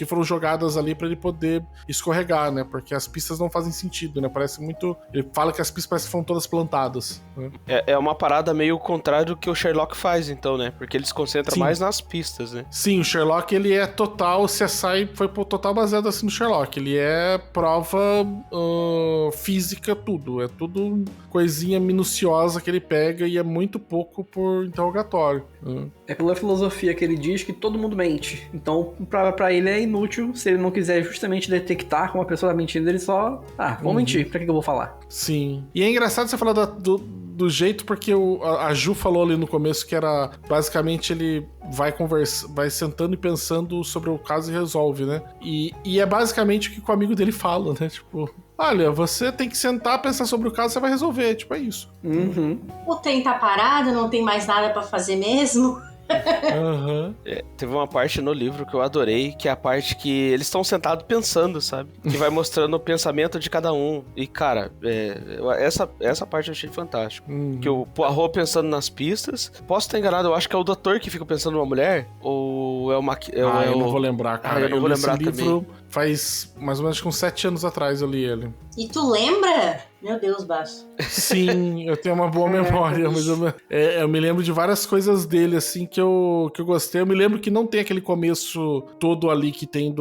foram jogadas ali pra ele poder escorregar, né? Porque as pistas não fazem sentido, né? Parece muito... Ele fala que as pistas parecem que foram todas plantadas. Né? É uma parada meio contrário do que o Sherlock faz, então, né? Porque ele se concentra mais nas pistas, né? Sim, o Sherlock, ele é total... CSI foi total baseado assim no Sherlock. Ele é prova física, tudo. É tudo coisinha minuciosa que ele pega e é muito pouco por interrogatório. É pela filosofia que ele diz que todo mundo mente. Então, pra ele é inútil, se ele não quiser justamente detectar como a pessoa tá mentindo, ele só... vou mentir, pra que eu vou falar? Sim. E é engraçado você falar do jeito, porque a Ju falou ali no começo que era basicamente ele vai sentando e pensando sobre o caso e resolve, né? E é basicamente o que o amigo dele fala, né? Tipo, olha, você tem que sentar, pensar sobre o caso, você vai resolver. Tipo, é isso. O trem tá parado, não tem mais nada pra fazer mesmo. Teve uma parte no livro que eu adorei, que é a parte que eles estão sentados pensando, sabe? Que vai mostrando o pensamento de cada um. E, cara, essa parte eu achei fantástico. Que o Poirot pensando nas pistas. Posso estar enganado, eu acho que é o doutor que fica pensando numa mulher? Ou é o... eu não vou lembrar, cara. eu não vou lembrar esse também. livro faz mais ou menos uns 7 anos atrás eu li ele. E tu lembra? Meu Deus, Baixo. Sim, eu tenho uma boa memória, mas eu me lembro de várias coisas dele, assim, que eu gostei. Eu me lembro que não tem aquele começo todo ali que tem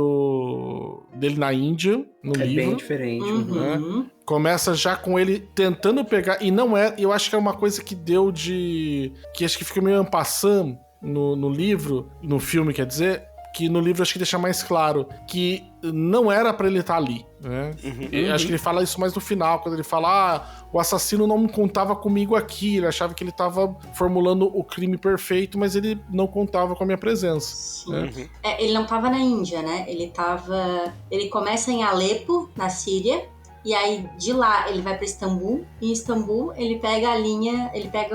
dele na Índia, no livro. É bem diferente. Né? Começa já com ele tentando pegar, e não é, eu acho que é uma coisa que deu que acho que fica meio en passant no livro, no filme, quer dizer, que no livro acho que deixa mais claro que não era pra ele estar ali, né? Acho que ele fala isso mais no final, quando ele fala, o assassino não contava comigo aqui, ele achava que ele tava formulando o crime perfeito, mas ele não contava com a minha presença. Né? Ele não tava na Índia, né? Ele começa em Alepo, na Síria, e aí de lá ele vai pra Istambul, e em Istambul ele pega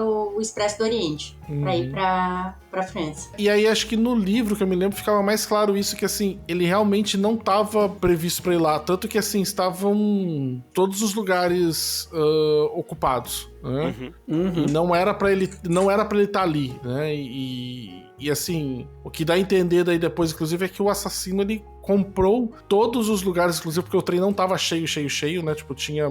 o Expresso do Oriente pra ir pra França. E aí acho que no livro que eu me lembro ficava mais claro isso, que assim, ele realmente não estava previsto pra ir lá, tanto que assim, estavam todos os lugares ocupados, né? E não era pra ele estar ali, né? E assim, o que dá a entender daí depois, inclusive, é que o assassino, ele comprou todos os lugares, inclusive porque o trem não tava cheio, né? Tipo, tinha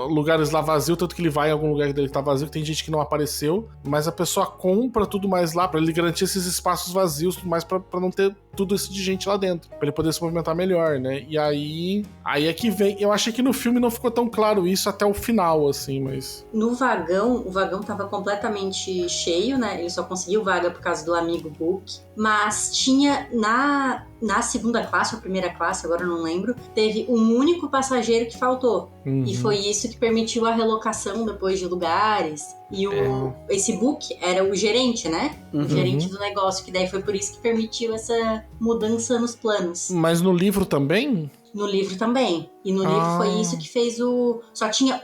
lugares lá vazios, tanto que ele vai em algum lugar dele tá vazio, que tem gente que não apareceu, mas a pessoa compra tudo mais lá, pra ele garantir esses espaços vazios, tudo mais, pra não ter tudo isso de gente lá dentro, pra ele poder se movimentar melhor, né? E aí é que vem, eu achei que no filme não ficou tão claro isso até o final, assim, mas... No vagão, o vagão tava completamente cheio, né? Ele só conseguiu vaga por causa do amigo Book, mas tinha na segunda classe ou primeira classe, agora eu não lembro, teve um único passageiro que faltou. E foi isso que permitiu a relocação depois de lugares. E esse Book era o gerente, né? O gerente do negócio, que daí foi por isso que permitiu essa mudança nos planos. Mas no livro também? No livro também. E no livro foi isso que fez Só tinha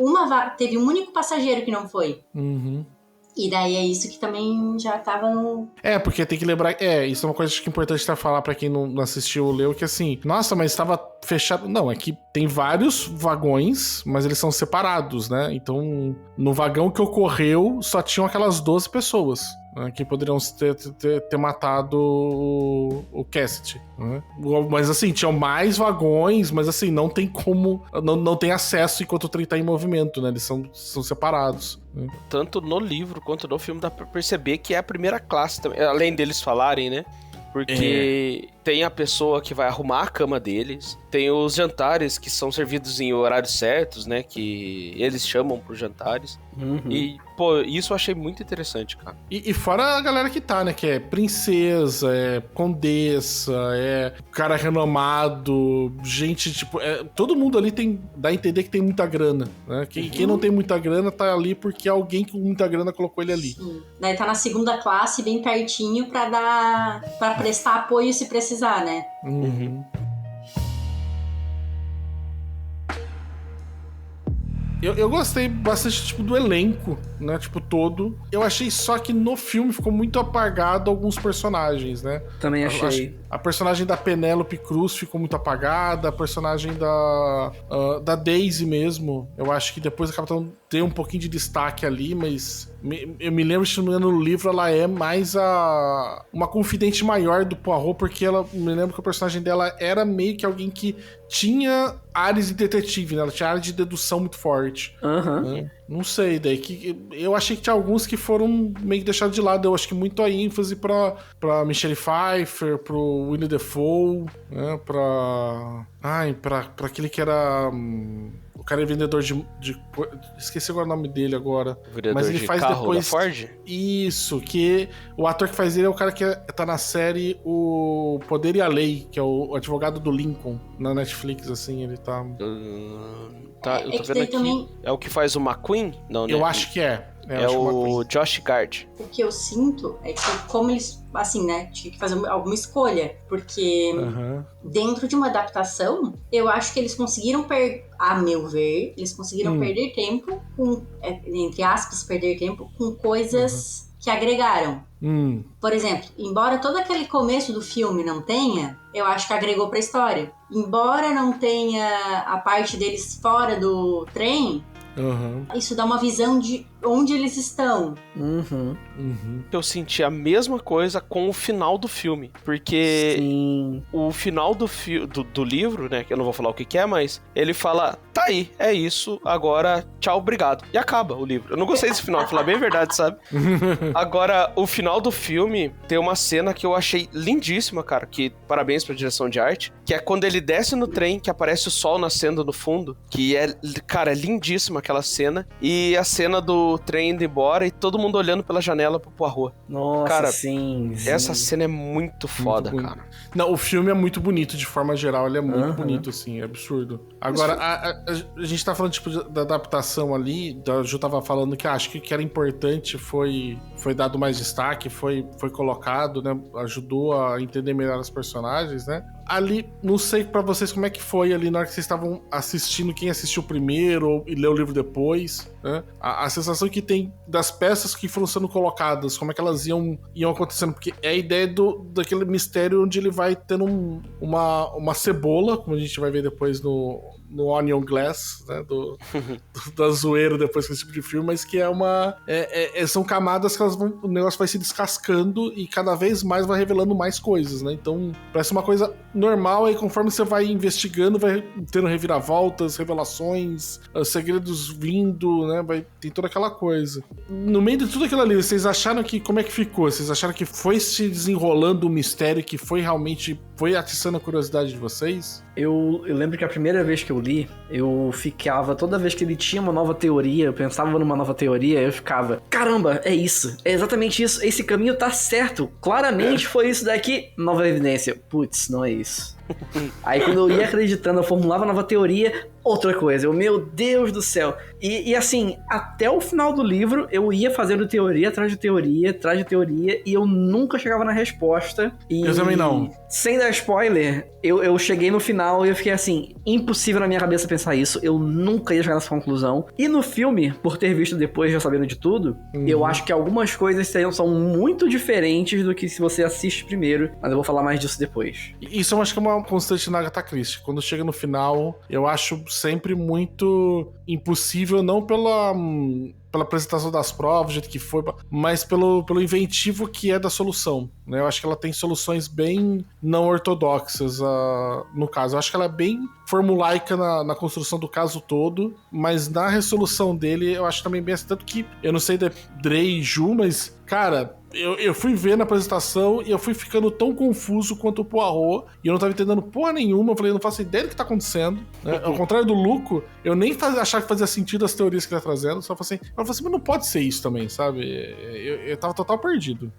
teve um único passageiro que não foi. E daí é isso que também já tava no... porque tem que lembrar... isso é uma coisa que é importante falar pra quem não assistiu ou leu, que assim... Nossa, mas estava fechado... Não, é que tem vários vagões, mas eles são separados, né? Então, no vagão que ocorreu, só tinham aquelas 12 pessoas, né, que poderiam ter matado o Cassidy, né? Mas assim, tinham mais vagões, mas assim, não tem como... Não tem acesso enquanto o trem tá em movimento, né? Eles são separados. Né? Tanto no livro quanto no filme dá pra perceber que é a primeira classe também, além deles falarem, né? Porque tem a pessoa que vai arrumar a cama deles, tem os jantares que são servidos em horários certos, né? Que eles chamam pros jantares. E, pô, isso eu achei muito interessante, cara. E fora a galera que tá, né? Que é princesa, é condessa, é cara renomado, gente, tipo... todo mundo ali dá a entender que tem muita grana, né? Quem não tem muita grana tá ali porque alguém com muita grana colocou ele ali. Sim. Daí tá na segunda classe, bem pertinho, pra prestar apoio se precisar, né? Eu gostei bastante, tipo, do elenco, né? Tipo, todo. Eu achei só que no filme ficou muito apagado alguns personagens, né? Também achei. A personagem da Penélope Cruz ficou muito apagada, a personagem da Daisy mesmo, eu acho que depois acaba tendo um pouquinho de destaque ali, mas eu me lembro, se não me engano, no livro ela é mais uma confidente maior do Poirot, porque me lembro que o personagem dela era meio que alguém que tinha áreas de detetive, né? Ela tinha área de dedução muito forte. Né? Não sei, daí que eu achei que tinha alguns que foram meio que deixados de lado. Eu acho que muito a ênfase pra Michelle Pfeiffer, pro Willem Dafoe, né? Pra aquele que era... O cara é vendedor de esqueci agora o nome dele agora. Mas ele faz carro depois... da Ford? Isso, que o ator que faz ele é o cara que tá na série O Poder e a Lei, que é o advogado do Lincoln, na Netflix, assim, ele tá... eu tô vendo aqui. Também... É o que faz o McQueen? Não, né? Eu acho que é. É o Josh Gad. O que eu sinto é que como eles, assim, né, tinha que fazer alguma escolha, porque dentro de uma adaptação, eu acho que eles conseguiram a meu ver, eles conseguiram perder tempo com, entre aspas, perder tempo com coisas que agregaram. Por exemplo, embora todo aquele começo do filme não tenha, eu acho que agregou pra história. Embora não tenha a parte deles fora do trem, isso dá uma visão de onde eles estão. Eu senti a mesma coisa com o final do filme. Porque o final do livro, né? Que eu não vou falar o que é, mas ele fala, tá aí, é isso, agora tchau, obrigado. E acaba o livro. Eu não gostei desse final, pra falar bem a verdade, sabe? Agora, o final do filme tem uma cena que eu achei lindíssima, cara. Que parabéns pra direção de arte. Que é quando ele desce no trem, que aparece o sol nascendo no fundo. Que é, cara, é lindíssima aquela cena. E a cena do trem indo embora e todo mundo olhando pela janela pro Poirot. Nossa, cara, sim. Essa cena é muito foda, cara. Não, o filme é muito bonito, de forma geral, ele é muito bonito, assim, é absurdo. Agora, a gente tá falando, tipo, da adaptação ali, a Ju tava falando que acho que o que era importante foi dado mais destaque, foi colocado, né, ajudou a entender melhor os personagens, né? Ali, não sei pra vocês como é que foi ali na hora que vocês estavam assistindo, quem assistiu primeiro e leu o livro depois, né? A sensação que tem das peças que foram sendo colocadas, como é que elas iam acontecendo, porque é a ideia daquele mistério onde ele vai tendo uma cebola, como a gente vai ver depois no Onion Glass, né, da zoeira depois com esse tipo de filme, mas que são camadas que o negócio vai se descascando e cada vez mais vai revelando mais coisas, né? Então parece uma coisa normal, e conforme você vai investigando, vai tendo reviravoltas, revelações, segredos vindo, né? Tem toda aquela coisa. No meio de tudo aquilo ali, vocês acharam que, como é que ficou? Vocês acharam que foi se desenrolando o mistério, que foi atiçando a curiosidade de vocês? Eu lembro que a primeira vez que eu li, eu ficava, toda vez que ele tinha uma nova teoria, eu pensava numa nova teoria, eu ficava, caramba, é isso, é exatamente isso, esse caminho tá certo, claramente foi isso daqui, nova evidência. Putz, não é isso. Aí quando eu ia acreditando, eu formulava nova teoria, outra coisa, meu Deus do céu. E assim, até o final do livro, eu ia fazendo teoria atrás de teoria, e eu nunca chegava na resposta. Eu também não. Sem dar spoiler, eu cheguei no final e eu fiquei assim, impossível na minha cabeça pensar isso, eu nunca ia chegar nessa conclusão. E no filme, por ter visto depois, já sabendo de tudo, eu acho que algumas coisas são muito diferentes do que se você assiste primeiro, mas eu vou falar mais disso depois. Isso eu acho que é uma constante na Agatha Christie. Quando chega no final, eu acho sempre muito impossível, não pela apresentação das provas, do jeito que foi, mas pelo inventivo que é da solução, né? Eu acho que ela tem soluções bem não ortodoxas, no caso. Eu acho que ela é bem formulaica na construção do caso todo, mas na resolução dele, eu acho também bem assim, tanto que, eu não sei da Dre e Ju, mas, cara, eu fui ver na apresentação e eu fui ficando tão confuso quanto o Poirot, e eu não tava entendendo porra nenhuma. Eu falei, eu não faço ideia do que tá acontecendo, né? Ao contrário do Luco, eu nem achava que fazia sentido as teorias que ele tá trazendo, só falei assim, mas não pode ser isso também, sabe? Eu tava total perdido.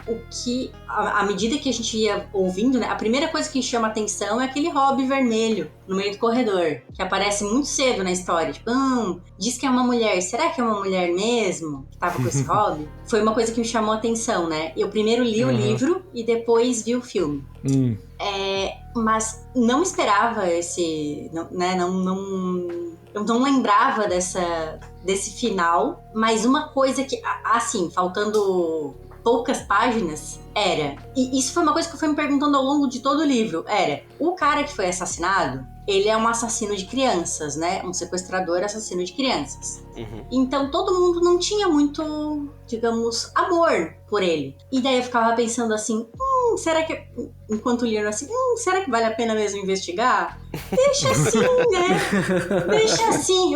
O que, à medida que a gente ia ouvindo, né, a primeira coisa que chama atenção é aquele hobby vermelho no meio do corredor, que aparece muito cedo na história, tipo, diz que é uma mulher, será que é uma mulher mesmo que tava com esse hobby? Foi uma coisa que me chamou a atenção, né? Eu primeiro li o livro e depois vi o filme. Mas não esperava esse, né? Eu não lembrava desse final, mas uma coisa que, assim, faltando poucas páginas, e isso foi uma coisa que eu fui me perguntando ao longo de todo o livro, o cara que foi assassinado, ele é um assassino de crianças, né? Um sequestrador assassino de crianças. Então todo mundo não tinha muito, digamos, amor por ele. E daí eu ficava pensando assim, será que... Enquanto lia assim, será que vale a pena mesmo investigar? Deixa assim, né? Deixa assim.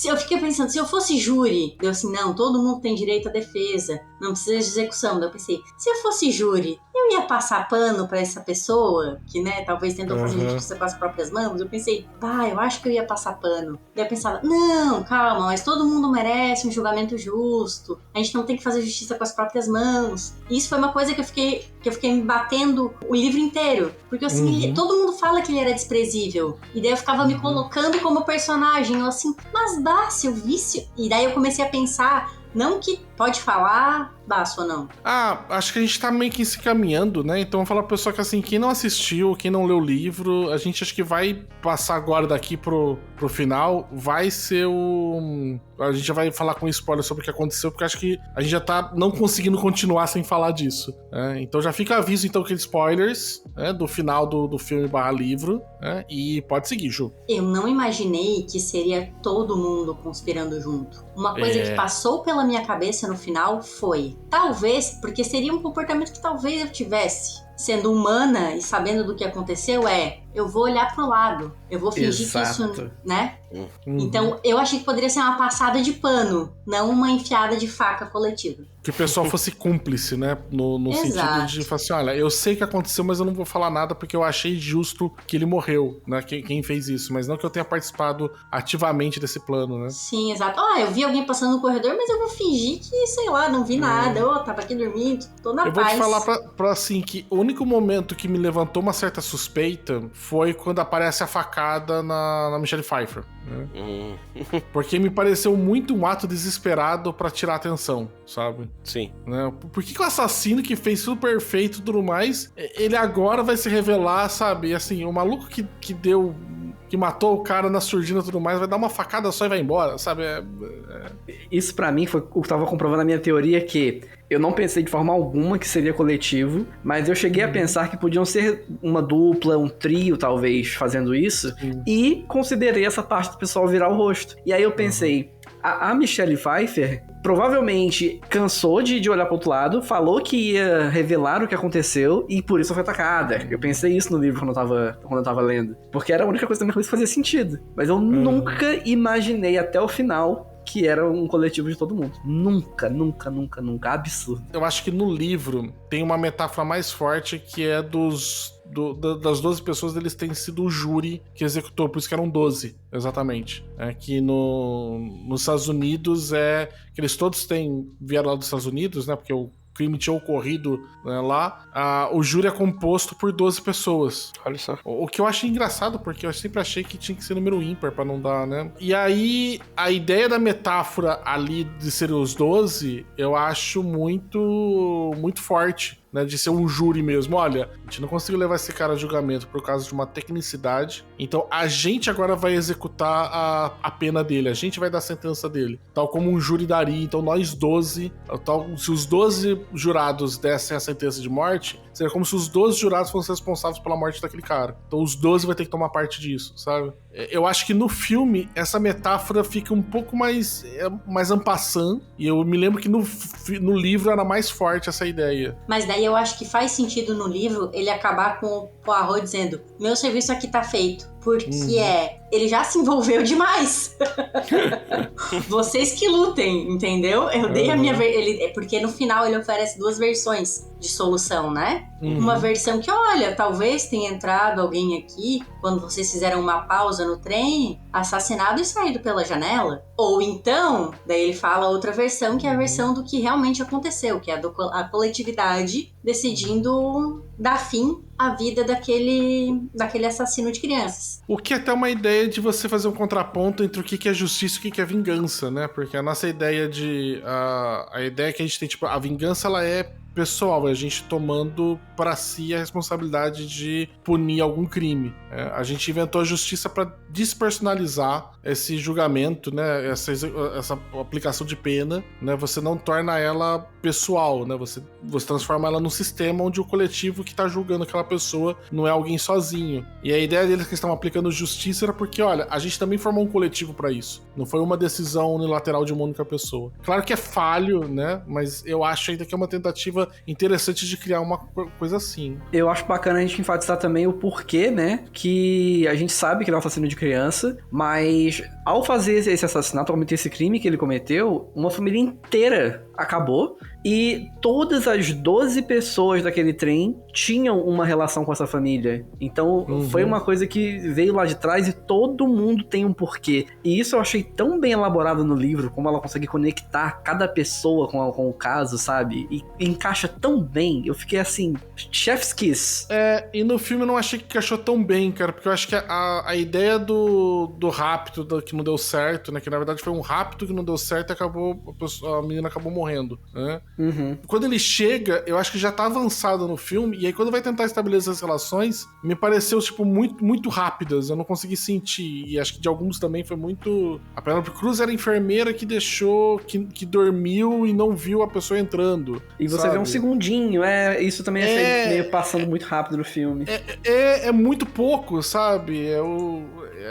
Eu fiquei pensando, se eu fosse júri, eu assim, não, todo mundo tem direito à defesa, não precisa de execução. Daí eu pensei, se eu fosse júri, eu ia passar pano pra essa pessoa, que, né, talvez tentou fazer justiça com as próprias mãos. Eu pensei, eu acho que eu ia passar pano. Daí eu pensava, não, calma, mas todo mundo merece um julgamento justo, a gente não tem que fazer justiça com as próprias mãos. E isso foi uma coisa que eu fiquei me batendo o livro inteiro, porque assim, todo mundo fala que ele era desprezível, e daí eu ficava me colocando como personagem, eu assim, mas se eu visse... E daí eu comecei a pensar Não que pode falar, Basso ou não? Acho que a gente tá meio que se caminhando, né? Então vamos falar pro pessoal que assim, quem não assistiu, quem não leu o livro, a gente acho que vai passar agora daqui pro final, vai ser o... A gente já vai falar com spoiler sobre o que aconteceu, porque acho que a gente já tá não conseguindo continuar sem falar disso. Então já fica aviso, então, que spoilers do final do filme /livro, e pode seguir, Ju. Eu não imaginei que seria todo mundo conspirando junto. Uma coisa que passou pela minha cabeça no final foi, talvez, porque seria um comportamento que talvez eu tivesse, sendo humana e sabendo do que aconteceu, eu vou olhar pro lado, eu vou fingir que isso, né? Então, eu achei que poderia ser uma passada de pano, não uma enfiada de faca coletiva. Que o pessoal fosse cúmplice, né? No sentido de falar assim, olha, eu sei que aconteceu, mas eu não vou falar nada porque eu achei justo que ele morreu, né? Quem fez isso, mas não que eu tenha participado ativamente desse plano, né? Sim, exato. Eu vi alguém passando no corredor, mas eu vou fingir que, sei lá, não vi nada. Tava aqui dormindo, tô na paz. Eu vou te falar pra assim, que o único momento que me levantou uma certa suspeita foi quando aparece a facada na Michelle Pfeiffer. Né? Porque me pareceu muito um ato desesperado pra tirar a atenção, sabe? Sim. Né? Por que o assassino que fez tudo perfeito e tudo mais, ele agora vai se revelar, sabe? E assim, o maluco que matou o cara na surdina e tudo mais, vai dar uma facada só e vai embora, sabe? Isso pra mim foi o que tava comprovando a minha teoria, que eu não pensei de forma alguma que seria coletivo, mas eu cheguei a pensar que podiam ser uma dupla, um trio talvez, fazendo isso, e considerei essa parte do pessoal virar o rosto. E aí eu pensei, a Michelle Pfeiffer provavelmente cansou de olhar pro outro lado, falou que ia revelar o que aconteceu e por isso foi atacada. Eu pensei isso no livro quando eu tava lendo. Porque era a única coisa da minha cabeça que fazia sentido. Mas eu nunca imaginei até o final que era um coletivo de todo mundo. Nunca. Absurdo. Eu acho que no livro tem uma metáfora mais forte que é das 12 pessoas, eles têm sido o júri que executou, por isso que eram 12, exatamente. Que nos Estados Unidos que eles todos vieram lá dos Estados Unidos, né? Porque o crime tinha ocorrido, né, lá. O júri é composto por 12 pessoas. Olha só. O que eu acho engraçado, porque eu sempre achei que tinha que ser número ímpar pra não dar, né? E aí, a ideia da metáfora ali de ser os 12, eu acho muito, muito forte. Né, de ser um júri mesmo. Olha, a gente não conseguiu levar esse cara a julgamento por causa de uma tecnicidade, então a gente agora vai executar a pena dele, a gente vai dar a sentença dele, tal como um júri daria. Então nós 12, se os 12 jurados dessem a sentença de morte, seria como se os 12 jurados fossem responsáveis pela morte daquele cara. Então os 12 vai ter que tomar parte disso, sabe? Eu acho que no filme essa metáfora fica um pouco mais en passant, e eu me lembro que no livro era mais forte essa ideia. Mas daí eu acho que faz sentido no livro ele acabar com o Poirot dizendo: meu serviço aqui tá feito. Porque ele já se envolveu demais. Vocês que lutem, entendeu? Eu dei a minha... Porque no final ele oferece 2 versões de solução, né? Uma versão que, olha, talvez tenha entrado alguém aqui, quando vocês fizeram uma pausa no trem, assassinado e saído pela janela. Ou então, daí ele fala outra versão, que é a versão do que realmente aconteceu, que é a coletividade decidindo dar fim à vida daquele assassino de crianças. O que é até uma ideia de você fazer um contraponto entre o que é justiça e o que é vingança, né? Porque a nossa ideia a ideia que a gente tem, tipo, a vingança, ela é pessoal, é a gente tomando pra si a responsabilidade de punir algum crime. A gente inventou a justiça pra despersonalizar esse julgamento, né? Essa aplicação de pena, né? Você não torna ela pessoal, né? Você transforma ela num sistema onde o coletivo que tá julgando aquela pessoa não é alguém sozinho. E a ideia deles que estão aplicando justiça era porque, olha, a gente também formou um coletivo pra isso. Não foi uma decisão unilateral de uma única pessoa. Claro que é falho, né? Mas eu acho ainda que é uma tentativa interessante de criar uma coisa assim. Eu acho bacana a gente enfatizar também o porquê, né? Que a gente sabe que ele é um assassino de criança, mas ao fazer esse assassinato, ao cometer esse crime que ele cometeu, uma família inteira acabou. E todas as 12 pessoas daquele trem tinham uma relação com essa família. Então foi uma coisa que veio lá de trás e todo mundo tem um porquê. E isso eu achei tão bem elaborado no livro, como ela consegue conectar cada pessoa com o caso, sabe? E encaixa tão bem. Eu fiquei assim, chef's kiss. E no filme eu não achei que encaixou tão bem, cara, porque eu acho que a ideia do rapto que não deu certo, né, que na verdade foi um rapto que não deu certo e a menina acabou morrendo, né? Quando ele chega, eu acho que já tá avançado no filme, e aí quando vai tentar estabelecer as relações, me pareceu, tipo, muito, muito rápidas, eu não consegui sentir, e acho que de alguns também foi muito... A Penélope Cruz era a enfermeira que deixou, que dormiu e não viu a pessoa entrando. E você sabe? vê um segundinho, isso também é meio passando muito rápido no filme. É muito pouco, sabe?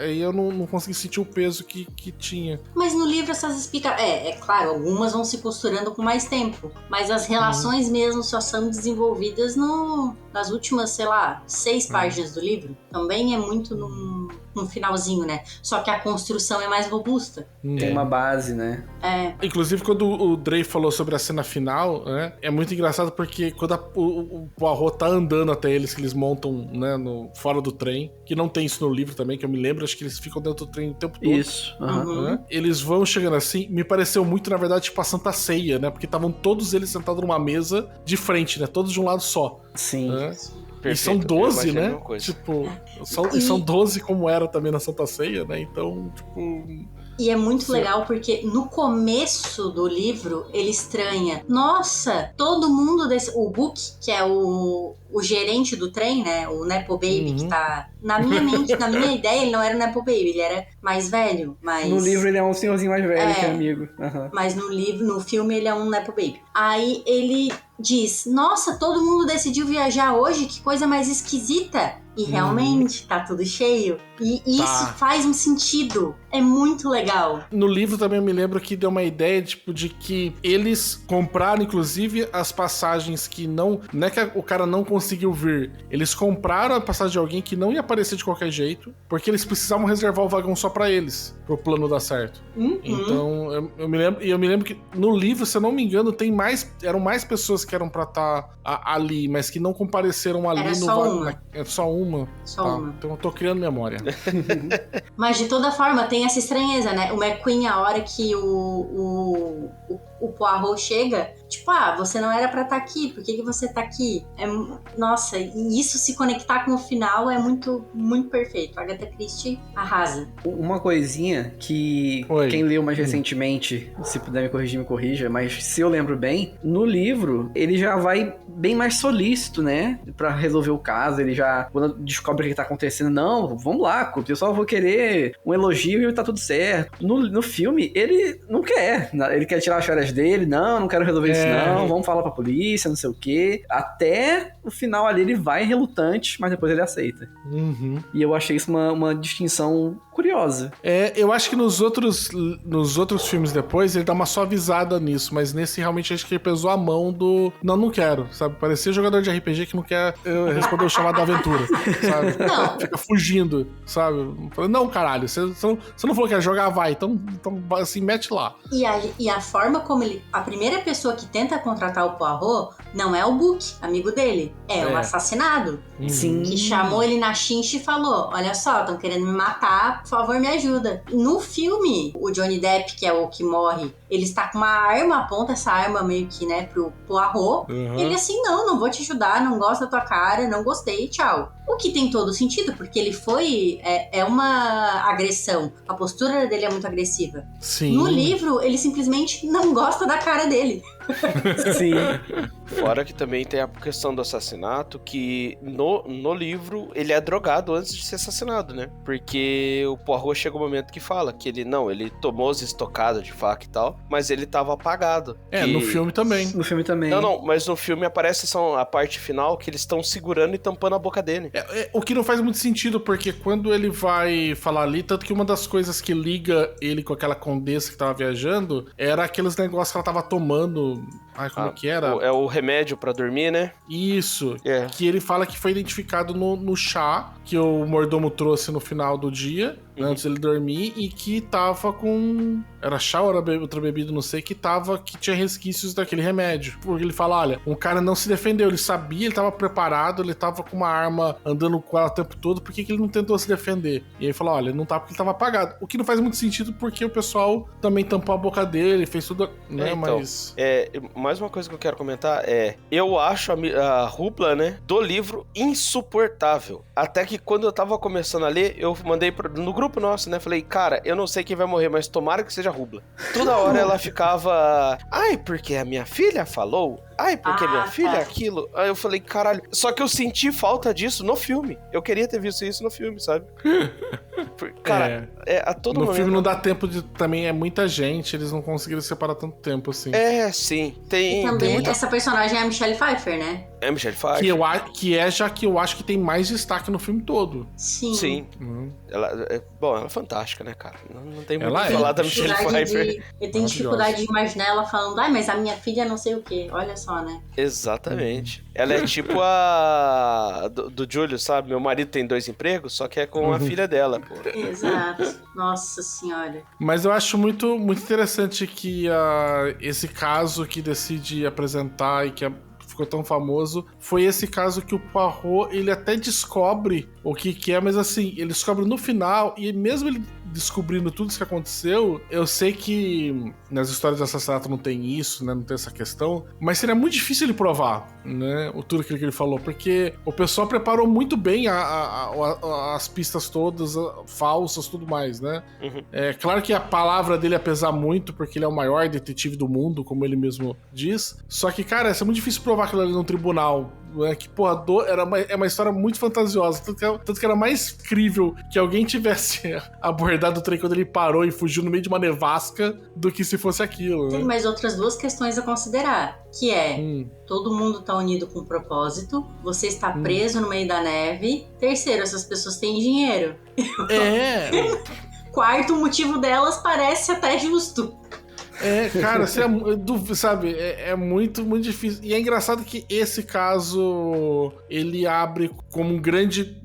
Aí eu não consegui sentir o peso que tinha. Mas no livro essas explicações... É claro, algumas vão se costurando com mais tempo. Mas as relações mesmo só são desenvolvidas nas últimas, sei lá, 6 páginas do livro. Também é muito no finalzinho, né? Só que a construção é mais robusta. Tem uma base, né? Inclusive, quando o Dre falou sobre a cena final, né? É muito engraçado porque quando o Poirot tá andando até eles, que eles montam, né, fora do trem, que não tem isso no livro também, que eu me lembro, acho que eles ficam dentro do trem o tempo todo. Isso. Né? Eles vão chegando assim, me pareceu muito, na verdade, tipo a Santa Ceia, né? Porque estavam todos eles sentados numa mesa de frente, né? Todos de um lado só. Sim. Né? Perfeito, e são 12, né? Tipo... E são 12 como era também na Santa Ceia, né? Então, tipo... E é muito legal porque no começo do livro ele estranha. Nossa, todo mundo o Book, que é o gerente do trem, né? O Nepo Baby que tá... Na minha mente, na minha ideia, ele não era o Nepo Baby, ele era mais velho, mas... No livro ele é um senhorzinho mais velho que é amigo. Mas no filme ele é um Nepo Baby. Aí ele diz, nossa, todo mundo decidiu viajar hoje, que coisa mais esquisita. E realmente, tá tudo cheio. E isso faz um sentido. É muito legal. No livro também eu me lembro que deu uma ideia, tipo, de que eles compraram, inclusive, as passagens que não é que o cara não conseguiu vir. Eles compraram a passagem de alguém que não ia aparecer de qualquer jeito, porque eles precisavam reservar o vagão só pra eles, pro plano dar certo. Então, eu me lembro que no livro, se eu não me engano, eram mais pessoas que eram pra estar ali, mas que não compareceram ali. Era só uma. É só uma. Só uma. Então eu tô criando memória. Mas de toda forma, tem essa estranheza, né? O McQueen, a hora que o Poirot chega, tipo, você não era pra estar aqui, por que você tá aqui? Nossa, e isso se conectar com o final é muito, muito perfeito. A Agatha Christie arrasa. Uma coisinha que quem leu mais recentemente, se puder me corrigir, me corrija, mas se eu lembro bem, no livro ele já vai bem mais solícito, né? Pra resolver o caso, ele já, quando descobre o que tá acontecendo, não, vamos lá, eu só vou querer um elogio e tá tudo certo. No filme, ele não quer, ele quer tirar as férias dele, não quero resolver isso não, vamos falar pra polícia, não sei o quê. Até o final ali ele vai relutante, mas depois ele aceita. E eu achei isso uma distinção curiosa. Eu acho que nos outros filmes depois ele dá uma suavizada nisso, mas nesse realmente acho que ele pesou a mão do não quero, sabe? Parecia jogador de RPG que não quer responder o chamado da aventura, sabe? Não. Fica fugindo, sabe? Não, caralho, você não falou que ia jogar, vai, então assim, mete lá. E a forma como a primeira pessoa que tenta contratar o Poirot não é o Book, amigo dele, é um assassinado. Sim. Que chamou ele na chincha e falou, olha só, estão querendo me matar, por favor, me ajuda. No filme, o Johnny Depp, que é o que morre, ele está com uma arma, aponta essa arma meio que, né, pro Poirot. Ele assim, não vou te ajudar, não gosto da tua cara, não gostei, tchau. O que tem todo sentido, porque ele foi... É uma agressão. A postura dele é muito agressiva. Sim. No livro, ele simplesmente não gosta da cara dele. Sim. Fora que também tem a questão do assassinato, que no livro ele é drogado antes de ser assassinado, né? Porque o Poirot chega um momento que fala que ele tomou as estocadas de faca e tal, mas ele tava apagado. No filme também. No filme também. Não, mas no filme aparece a parte final que eles estão segurando e tampando a boca dele. O que não faz muito sentido, porque quando ele vai falar ali, tanto que uma das coisas que liga ele com aquela condessa que tava viajando, era aqueles negócios que ela tava tomando. Como que era? É o remédio pra dormir, né? Isso. Que ele fala que foi identificado no chá que o mordomo trouxe no final do dia. né, antes dele dormir, e que tava com... Era chá ou era outra bebida, não sei, que tinha resquícios daquele remédio. Porque ele fala, olha, o cara não se defendeu, ele sabia, ele tava preparado, ele tava com uma arma andando com ela o tempo todo, por que ele não tentou se defender? E aí ele falou, olha, não tá porque ele tava apagado. O que não faz muito sentido, porque o pessoal também tampou a boca dele, fez tudo, né, então, mas... mais uma coisa que eu quero comentar eu acho a Rubla, né, do livro insuportável. Até que quando eu tava começando a ler, eu mandei no grupo nosso, né, falei, cara, eu não sei quem vai morrer, mas tomara que seja Rubla. Toda hora ela ficava, ai, porque a minha filha falou, ai, porque minha filha aquilo. Aí eu falei, caralho, só que eu senti falta disso no filme. Eu queria ter visto isso no filme, sabe? Cara, a todo momento... No filme não dá tempo de... Também é muita gente, eles não conseguiram separar tanto tempo, assim. Sim. E também tem muita... essa personagem é a Michelle Pfeiffer, né? É a Michelle Pfeiffer. Já que eu acho que tem mais destaque no filme todo. Sim. Ela é fantástica, né, cara? Não tem muito o Ela que falar da Michelle Pfeiffer. Eu tenho dificuldade de imaginar ela falando, mas a minha filha não sei o quê. Olha só, né? Exatamente. Ela é tipo a do Júlio, sabe? Meu marido tem 2 empregos, só que é com a filha dela, pô. Exato. Nossa senhora. Mas eu acho muito, muito interessante que esse caso que decide apresentar e que ficou tão famoso, foi esse caso que o Poirot, ele até descobre o que é, mas assim, ele descobre no final, e mesmo ele descobrindo tudo isso que aconteceu, eu sei que nas histórias de assassinato não tem isso, né, não tem essa questão, mas seria muito difícil ele provar, né, tudo aquilo que ele falou, porque o pessoal preparou muito bem as pistas todas, falsas, tudo mais, né. É claro que a palavra dele ia pesar muito, porque ele é o maior detetive do mundo, como ele mesmo diz, só que, cara, é muito difícil provar aquilo ali no tribunal, né, que, porra, é uma história muito fantasiosa, tanto que era mais crível que alguém tivesse abordado o trem quando ele parou e fugiu no meio de uma nevasca do que se fosse aquilo, né? Tem mais outras 2 questões a considerar, que todo mundo tá unido com um propósito, você está preso no meio da neve. Terceiro, essas pessoas têm dinheiro. Quarto, o motivo delas parece até justo. Cara, sabe, é muito, muito difícil. E é engraçado que esse caso, ele abre como um grande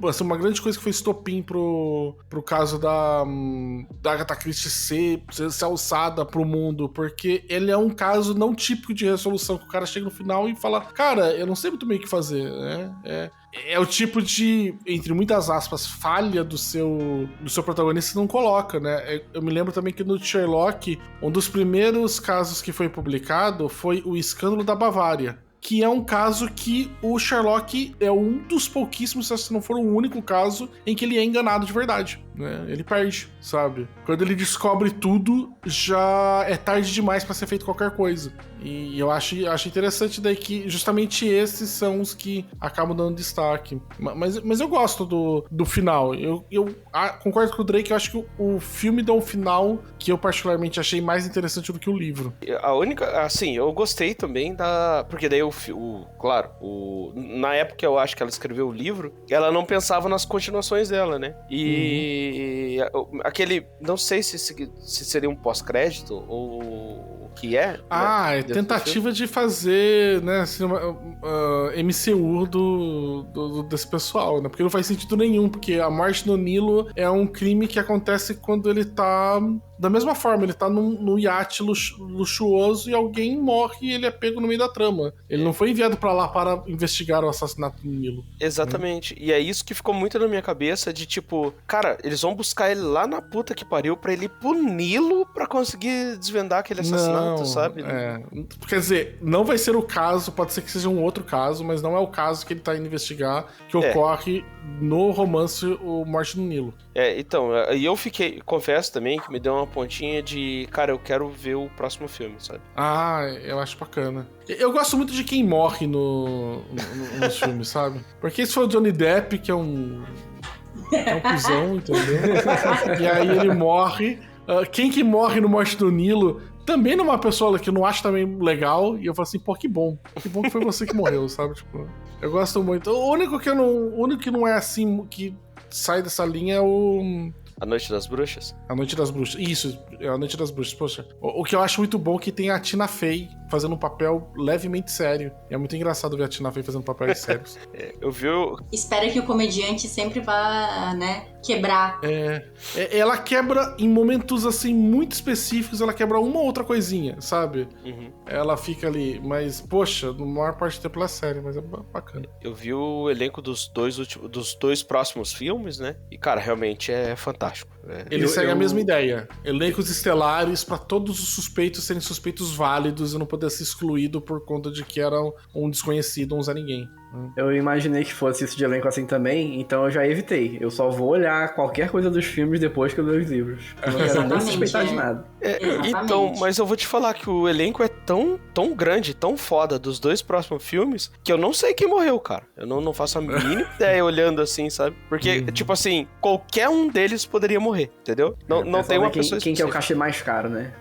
assim, uma grande coisa que foi estopim pro caso da Agatha Christie ser alçada pro mundo, porque ele é um caso não típico de resolução, que o cara chega no final e fala, cara, eu não sei muito bem o que fazer, né? É o tipo de, entre muitas aspas, falha do seu protagonista que não coloca, né? Eu me lembro também que no Sherlock, um dos primeiros casos que foi publicado foi o Escândalo da Bavária, que é um caso que o Sherlock é um dos pouquíssimos, se não for o único caso, em que ele é enganado de verdade, né? Ele perde, sabe? Quando ele descobre tudo, já é tarde demais pra ser feito qualquer coisa. E eu acho interessante daí que justamente esses são os que acabam dando destaque. Mas eu gosto do final. Eu concordo com o Drake, eu acho que o filme dá um final que eu particularmente achei mais interessante do que o livro. A única... Assim, eu gostei também porque daí na época eu acho que ela escreveu o livro, ela não pensava nas continuações dela, né? E aquele... Não sei se seria um pós-crédito ou... que é? É tentativa de fazer, né, assim, MCU desse pessoal, né? Porque não faz sentido nenhum, porque a morte no Nilo é um crime que acontece quando ele tá... Da mesma forma, ele tá num iate luxuoso e alguém morre e ele é pego no meio da trama. Ele não foi enviado pra lá para investigar o assassinato no Nilo. Exatamente. E é isso que ficou muito na minha cabeça, de tipo, cara, eles vão buscar ele lá na puta que pariu pra ele ir pro Nilo pra conseguir desvendar aquele assassinato, sabe? Quer dizer, não vai ser o caso, pode ser que seja um outro caso, mas não é o caso que ele tá indo investigar, que ocorre no romance O Morte no Nilo. Então, e eu confesso também que me deu uma pontinha de, cara, eu quero ver o próximo filme, sabe? Eu acho bacana. Eu gosto muito de quem morre nos filmes, sabe? Porque esse foi o Johnny Depp, que é um cuzão, entendeu? E aí ele morre. Quem que morre no Morte do Nilo também numa pessoa que eu não acho também legal, e eu falo assim, pô, que bom que foi você que morreu, sabe? Tipo, eu gosto muito. O único que não é assim, que sai dessa linha é o... A Noite das Bruxas? A Noite das Bruxas. Isso, é A Noite das Bruxas. Poxa. O que eu acho muito bom é que tem a Tina Fey fazendo um papel levemente sério. E é muito engraçado ver a Tina Fey fazendo papéis sérios. Eu vi Espera que o comediante sempre vá, né, quebrar. Ela quebra em momentos, assim, muito específicos, ela quebra uma ou outra coisinha, sabe? Ela fica ali, mas, poxa, na maior parte do tempo ela é séria, mas é bacana. Eu vi o elenco dos dois próximos filmes, né? E, cara, realmente é fantástico. Ele segue a mesma ideia. Elencos estelares pra todos os suspeitos serem suspeitos válidos e não poder ser excluído por conta de que era um desconhecido, um Zé Ninguém. Eu imaginei que fosse isso de elenco assim também, então eu já evitei. Eu só vou olhar qualquer coisa dos filmes depois que eu ler os livros. Eu não quero nem suspeitar de nada. Então, mas eu vou te falar que o elenco é tão grande, tão foda dos dois próximos filmes, que eu não sei quem morreu, cara. Eu não faço a mínima ideia olhando assim, sabe? Porque, tipo assim, qualquer um deles poderia morrer, entendeu? Não tem uma pessoa quem que é o cachê mais caro, né?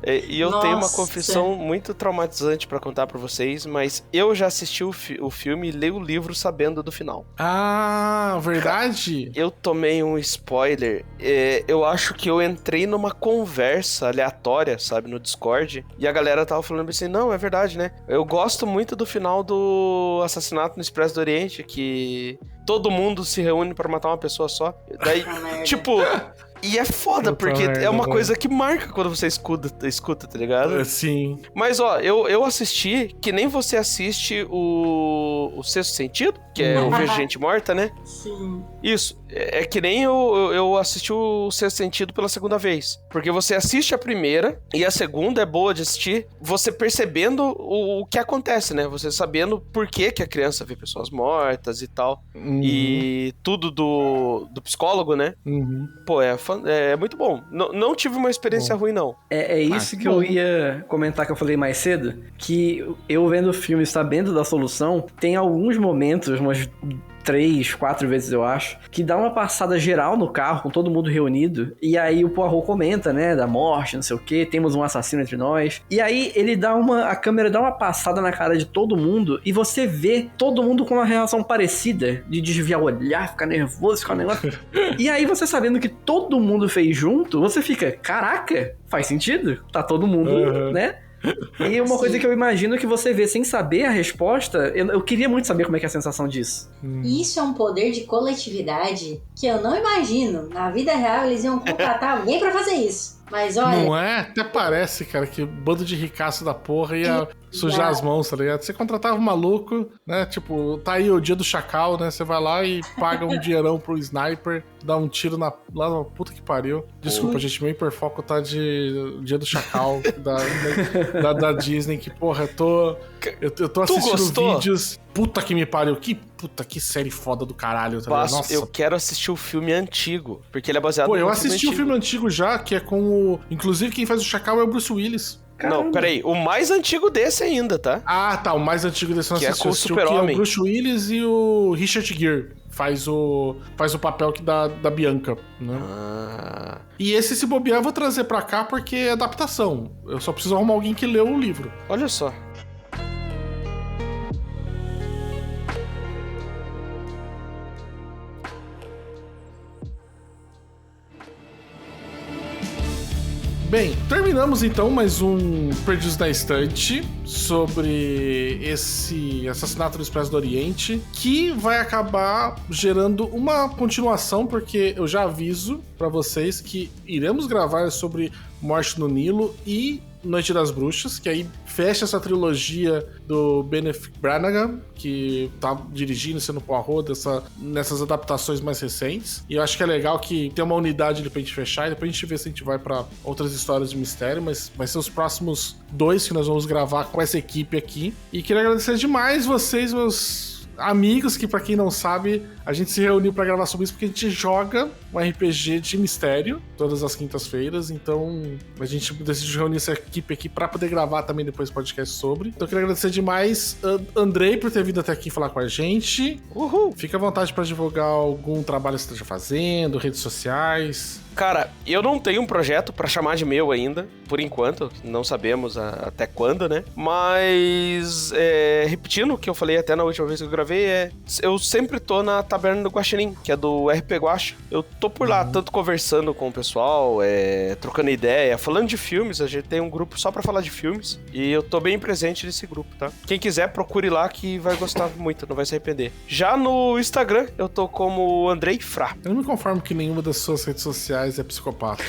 E eu tenho uma confissão muito traumatizante pra contar pra vocês, mas eu já assisti o filme e li o livro sabendo do final. Ah, verdade? Eu tomei um spoiler. Eu acho que eu entrei numa conversa aleatória, sabe, no Discord, e a galera tava falando assim, não, é verdade, né? Eu gosto muito do final do Assassinato no Expresso do Oriente, que todo mundo se reúne pra matar uma pessoa só. Daí, tipo... E é foda, porque é uma coisa que marca quando você escuta, tá ligado? Sim. Mas, ó, eu assisti, que nem você assiste o Sexto Sentido, que é o Vejo Gente Morta, né? Sim. Isso. É que nem eu assisti o Sexto Sentido pela segunda vez. Porque você assiste a primeira, e a segunda é boa de assistir, você percebendo o que acontece, né? Você sabendo por que a criança vê pessoas mortas e tal. E tudo do psicólogo, né? Pô, é muito bom. Não tive uma experiência ruim, não. É isso que eu ia comentar, que eu falei mais cedo, que eu vendo o filme, sabendo da solução, tem alguns momentos, umas 3, 4 vezes, eu acho, que dá uma passada geral no carro, com todo mundo reunido, e aí o Poirot comenta, né, da morte, não sei o que, temos um assassino entre nós, e aí a câmera dá uma passada na cara de todo mundo, e você vê todo mundo com uma reação parecida, de desviar o olhar, ficar nervoso, ficar um negócio... E aí você sabendo que todo mundo fez junto, você fica, caraca, faz sentido? Tá todo mundo, né? E uma coisa que eu imagino que você vê sem saber a resposta, eu queria muito saber como é que é a sensação disso. E isso é um poder de coletividade que eu não imagino. Na vida real, eles iam contratar alguém pra fazer isso. Mas olha... Não é? Até parece, cara, que bando de ricaço da porra ia sujar as mãos, tá ligado? Você contratava um maluco, né? Tipo, tá aí o dia do chacal, né? Você vai lá e paga um dinheirão pro sniper, dá um tiro lá na puta que pariu. Desculpa, gente, meu hiperfoco tá de dia do chacal da Disney, que, porra, eu tô assistindo vídeos... Puta que me pariu, que série foda do caralho. Tá ligado? Nossa. Eu quero assistir o filme antigo, porque ele é baseado no filme antigo. Pô, eu assisti o filme antigo já, que é com o... Inclusive, quem faz o Chacal é o Bruce Willis. Caramba. Não, peraí, o mais antigo desse ainda, tá? Ah, tá, o mais antigo desse eu não assisti. Que é com o Super-Homem. Que é o Bruce Willis e o Richard Gere. Faz o papel da Bianca, né? E esse, se bobear, eu vou trazer pra cá porque é adaptação. Eu só preciso arrumar alguém que leu o livro. Olha só. Bem, terminamos então mais um Perdidos na Estante sobre esse assassinato no Expresso do Oriente, que vai acabar gerando uma continuação, porque eu já aviso pra vocês que iremos gravar sobre Morte no Nilo e Noite das Bruxas, que aí fecha essa trilogia do Kenneth Branagh, que tá dirigindo, sendo Poirot nessas adaptações mais recentes. E eu acho que é legal que tem uma unidade ali pra gente fechar, e depois a gente vê se a gente vai pra outras histórias de mistério, mas vai ser os próximos 2 que nós vamos gravar com essa equipe aqui. E queria agradecer demais vocês, meus amigos, que pra quem não sabe, a gente se reuniu pra gravar sobre isso porque a gente joga um RPG de mistério todas as quintas-feiras, então a gente decidiu reunir essa equipe aqui pra poder gravar também depois podcast sobre. Então eu queria agradecer demais Andrei por ter vindo até aqui falar com a gente. Uhul! Fica à vontade pra divulgar algum trabalho que você esteja fazendo, redes sociais. Cara, eu não tenho um projeto pra chamar de meu ainda, por enquanto, não sabemos até quando, né? Mas, repetindo o que eu falei até na última vez que eu gravei ver eu sempre tô na Taberna do Guaxinim, que é do RP Guaxa. Eu tô por lá, tanto conversando com o pessoal, trocando ideia, falando de filmes. A gente tem um grupo só pra falar de filmes. E eu tô bem presente nesse grupo, tá? Quem quiser, procure lá que vai gostar muito, não vai se arrepender. Já no Instagram, eu tô como Andrei Frá. Eu não me conformo que nenhuma das suas redes sociais é psicopata.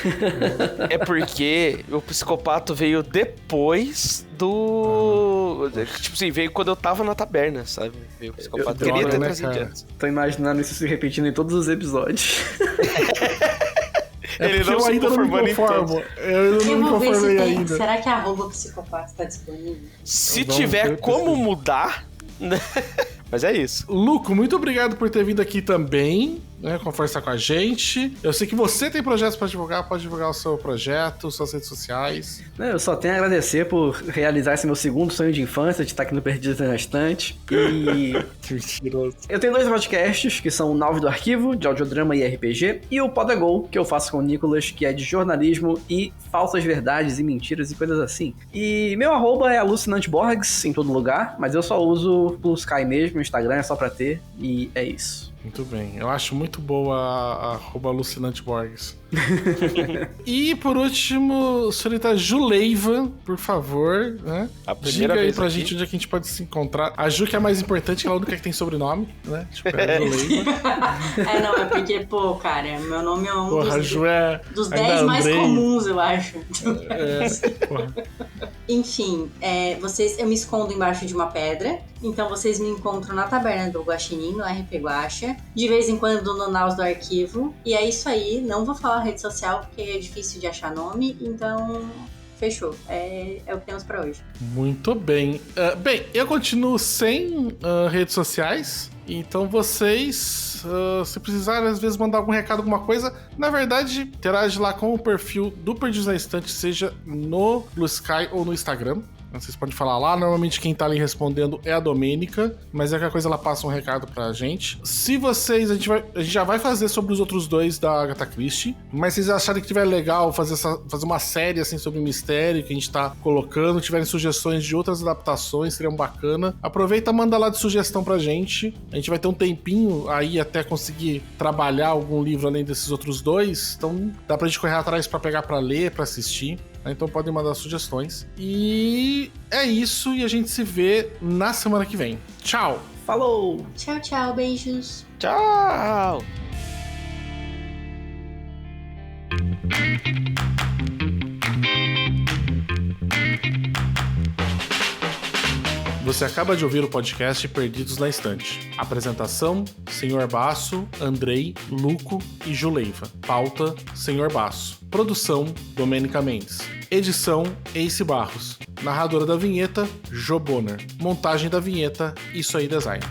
É porque o psicopato veio depois do... Tipo assim, veio quando eu tava na taberna, sabe? Veio o psicopata. Eu Queria ter né, trazido cara? antes. Tô imaginando isso se repetindo em todos os episódios. Ele porque não eu se ainda não me conformando em conformo. todos. Eu não Eu me vou ver se conformei tem. ainda. Será que a arroba psicopata tá disponível? Se Vamos tiver ver, como pessoal. mudar, né? Mas é isso. Luco, muito obrigado por ter vindo aqui também, né, conversar com a gente. Eu sei que você tem projetos pra divulgar, pode divulgar o seu projeto, suas redes sociais. Eu só tenho a agradecer por realizar esse meu segundo sonho de infância, de estar aqui no Perdidos na Estante. E Que mentiroso. eu tenho 2 podcasts, que são o Nave do Arquivo, de audiodrama e RPG, e o Podagol, que eu faço com o Nicolas, que é de jornalismo e falsas verdades e mentiras e coisas assim. E meu arroba é alucinanteborgs em todo lugar, mas eu só uso Blue Sky mesmo, o Instagram é só pra ter, e é isso. Muito bem, eu acho muito boa a arroba Alucinante Borges. E por último, senhorita Juleiva, por favor, né? A primeira Diga aí vez pra aqui. gente onde é que a gente pode se encontrar. A Ju, que é a mais importante, que ela é a única que tem sobrenome, né? Tipo, é a Juleiva. Não, é porque, pô, cara, meu nome é um Porra, a Ju é... dos ainda 10 mais Andrei. comuns, eu acho. Porra. Enfim, eu me escondo embaixo de uma pedra, então vocês me encontram na Taberna do Guaxinim, no RP Guaxa, de vez em quando no Naus do Arquivo, e é isso aí, não vou falar rede social porque é difícil de achar nome, então fechou, é o que temos pra hoje. Muito bem. Bem, eu continuo sem redes sociais, então vocês, se precisarem às vezes mandar algum recado, alguma coisa, na verdade, interage lá com o perfil do Perdidos na Estante, seja no Blue Sky ou no Instagram. Vocês podem falar lá, normalmente quem tá ali respondendo é a Domênica, mas é que a coisa ela passa um recado pra gente. Se vocês, a gente já vai fazer sobre os outros 2 da Agatha Christie, mas se vocês acharem que tiver legal fazer uma série assim sobre mistério que a gente tá colocando, tiverem sugestões de outras adaptações, seriam bacana, aproveita e manda lá de sugestão pra gente. A gente vai ter um tempinho aí até conseguir trabalhar algum livro além desses outros 2, então dá pra gente correr atrás pra pegar pra ler, pra assistir. Então podem mandar sugestões. E é isso, e a gente se vê na semana que vem. Tchau! Falou! Tchau, tchau, beijos. Tchau! Você acaba de ouvir o podcast Perdidos na Estante. Apresentação: Senhor Basso, Andrei, Luco e Juleiva. Pauta: Senhor Basso. Produção: Domênica Mendes. Edição: Ace Barros. Narradora da vinheta: Jo Bonner. Montagem da vinheta: Isso Aí Design.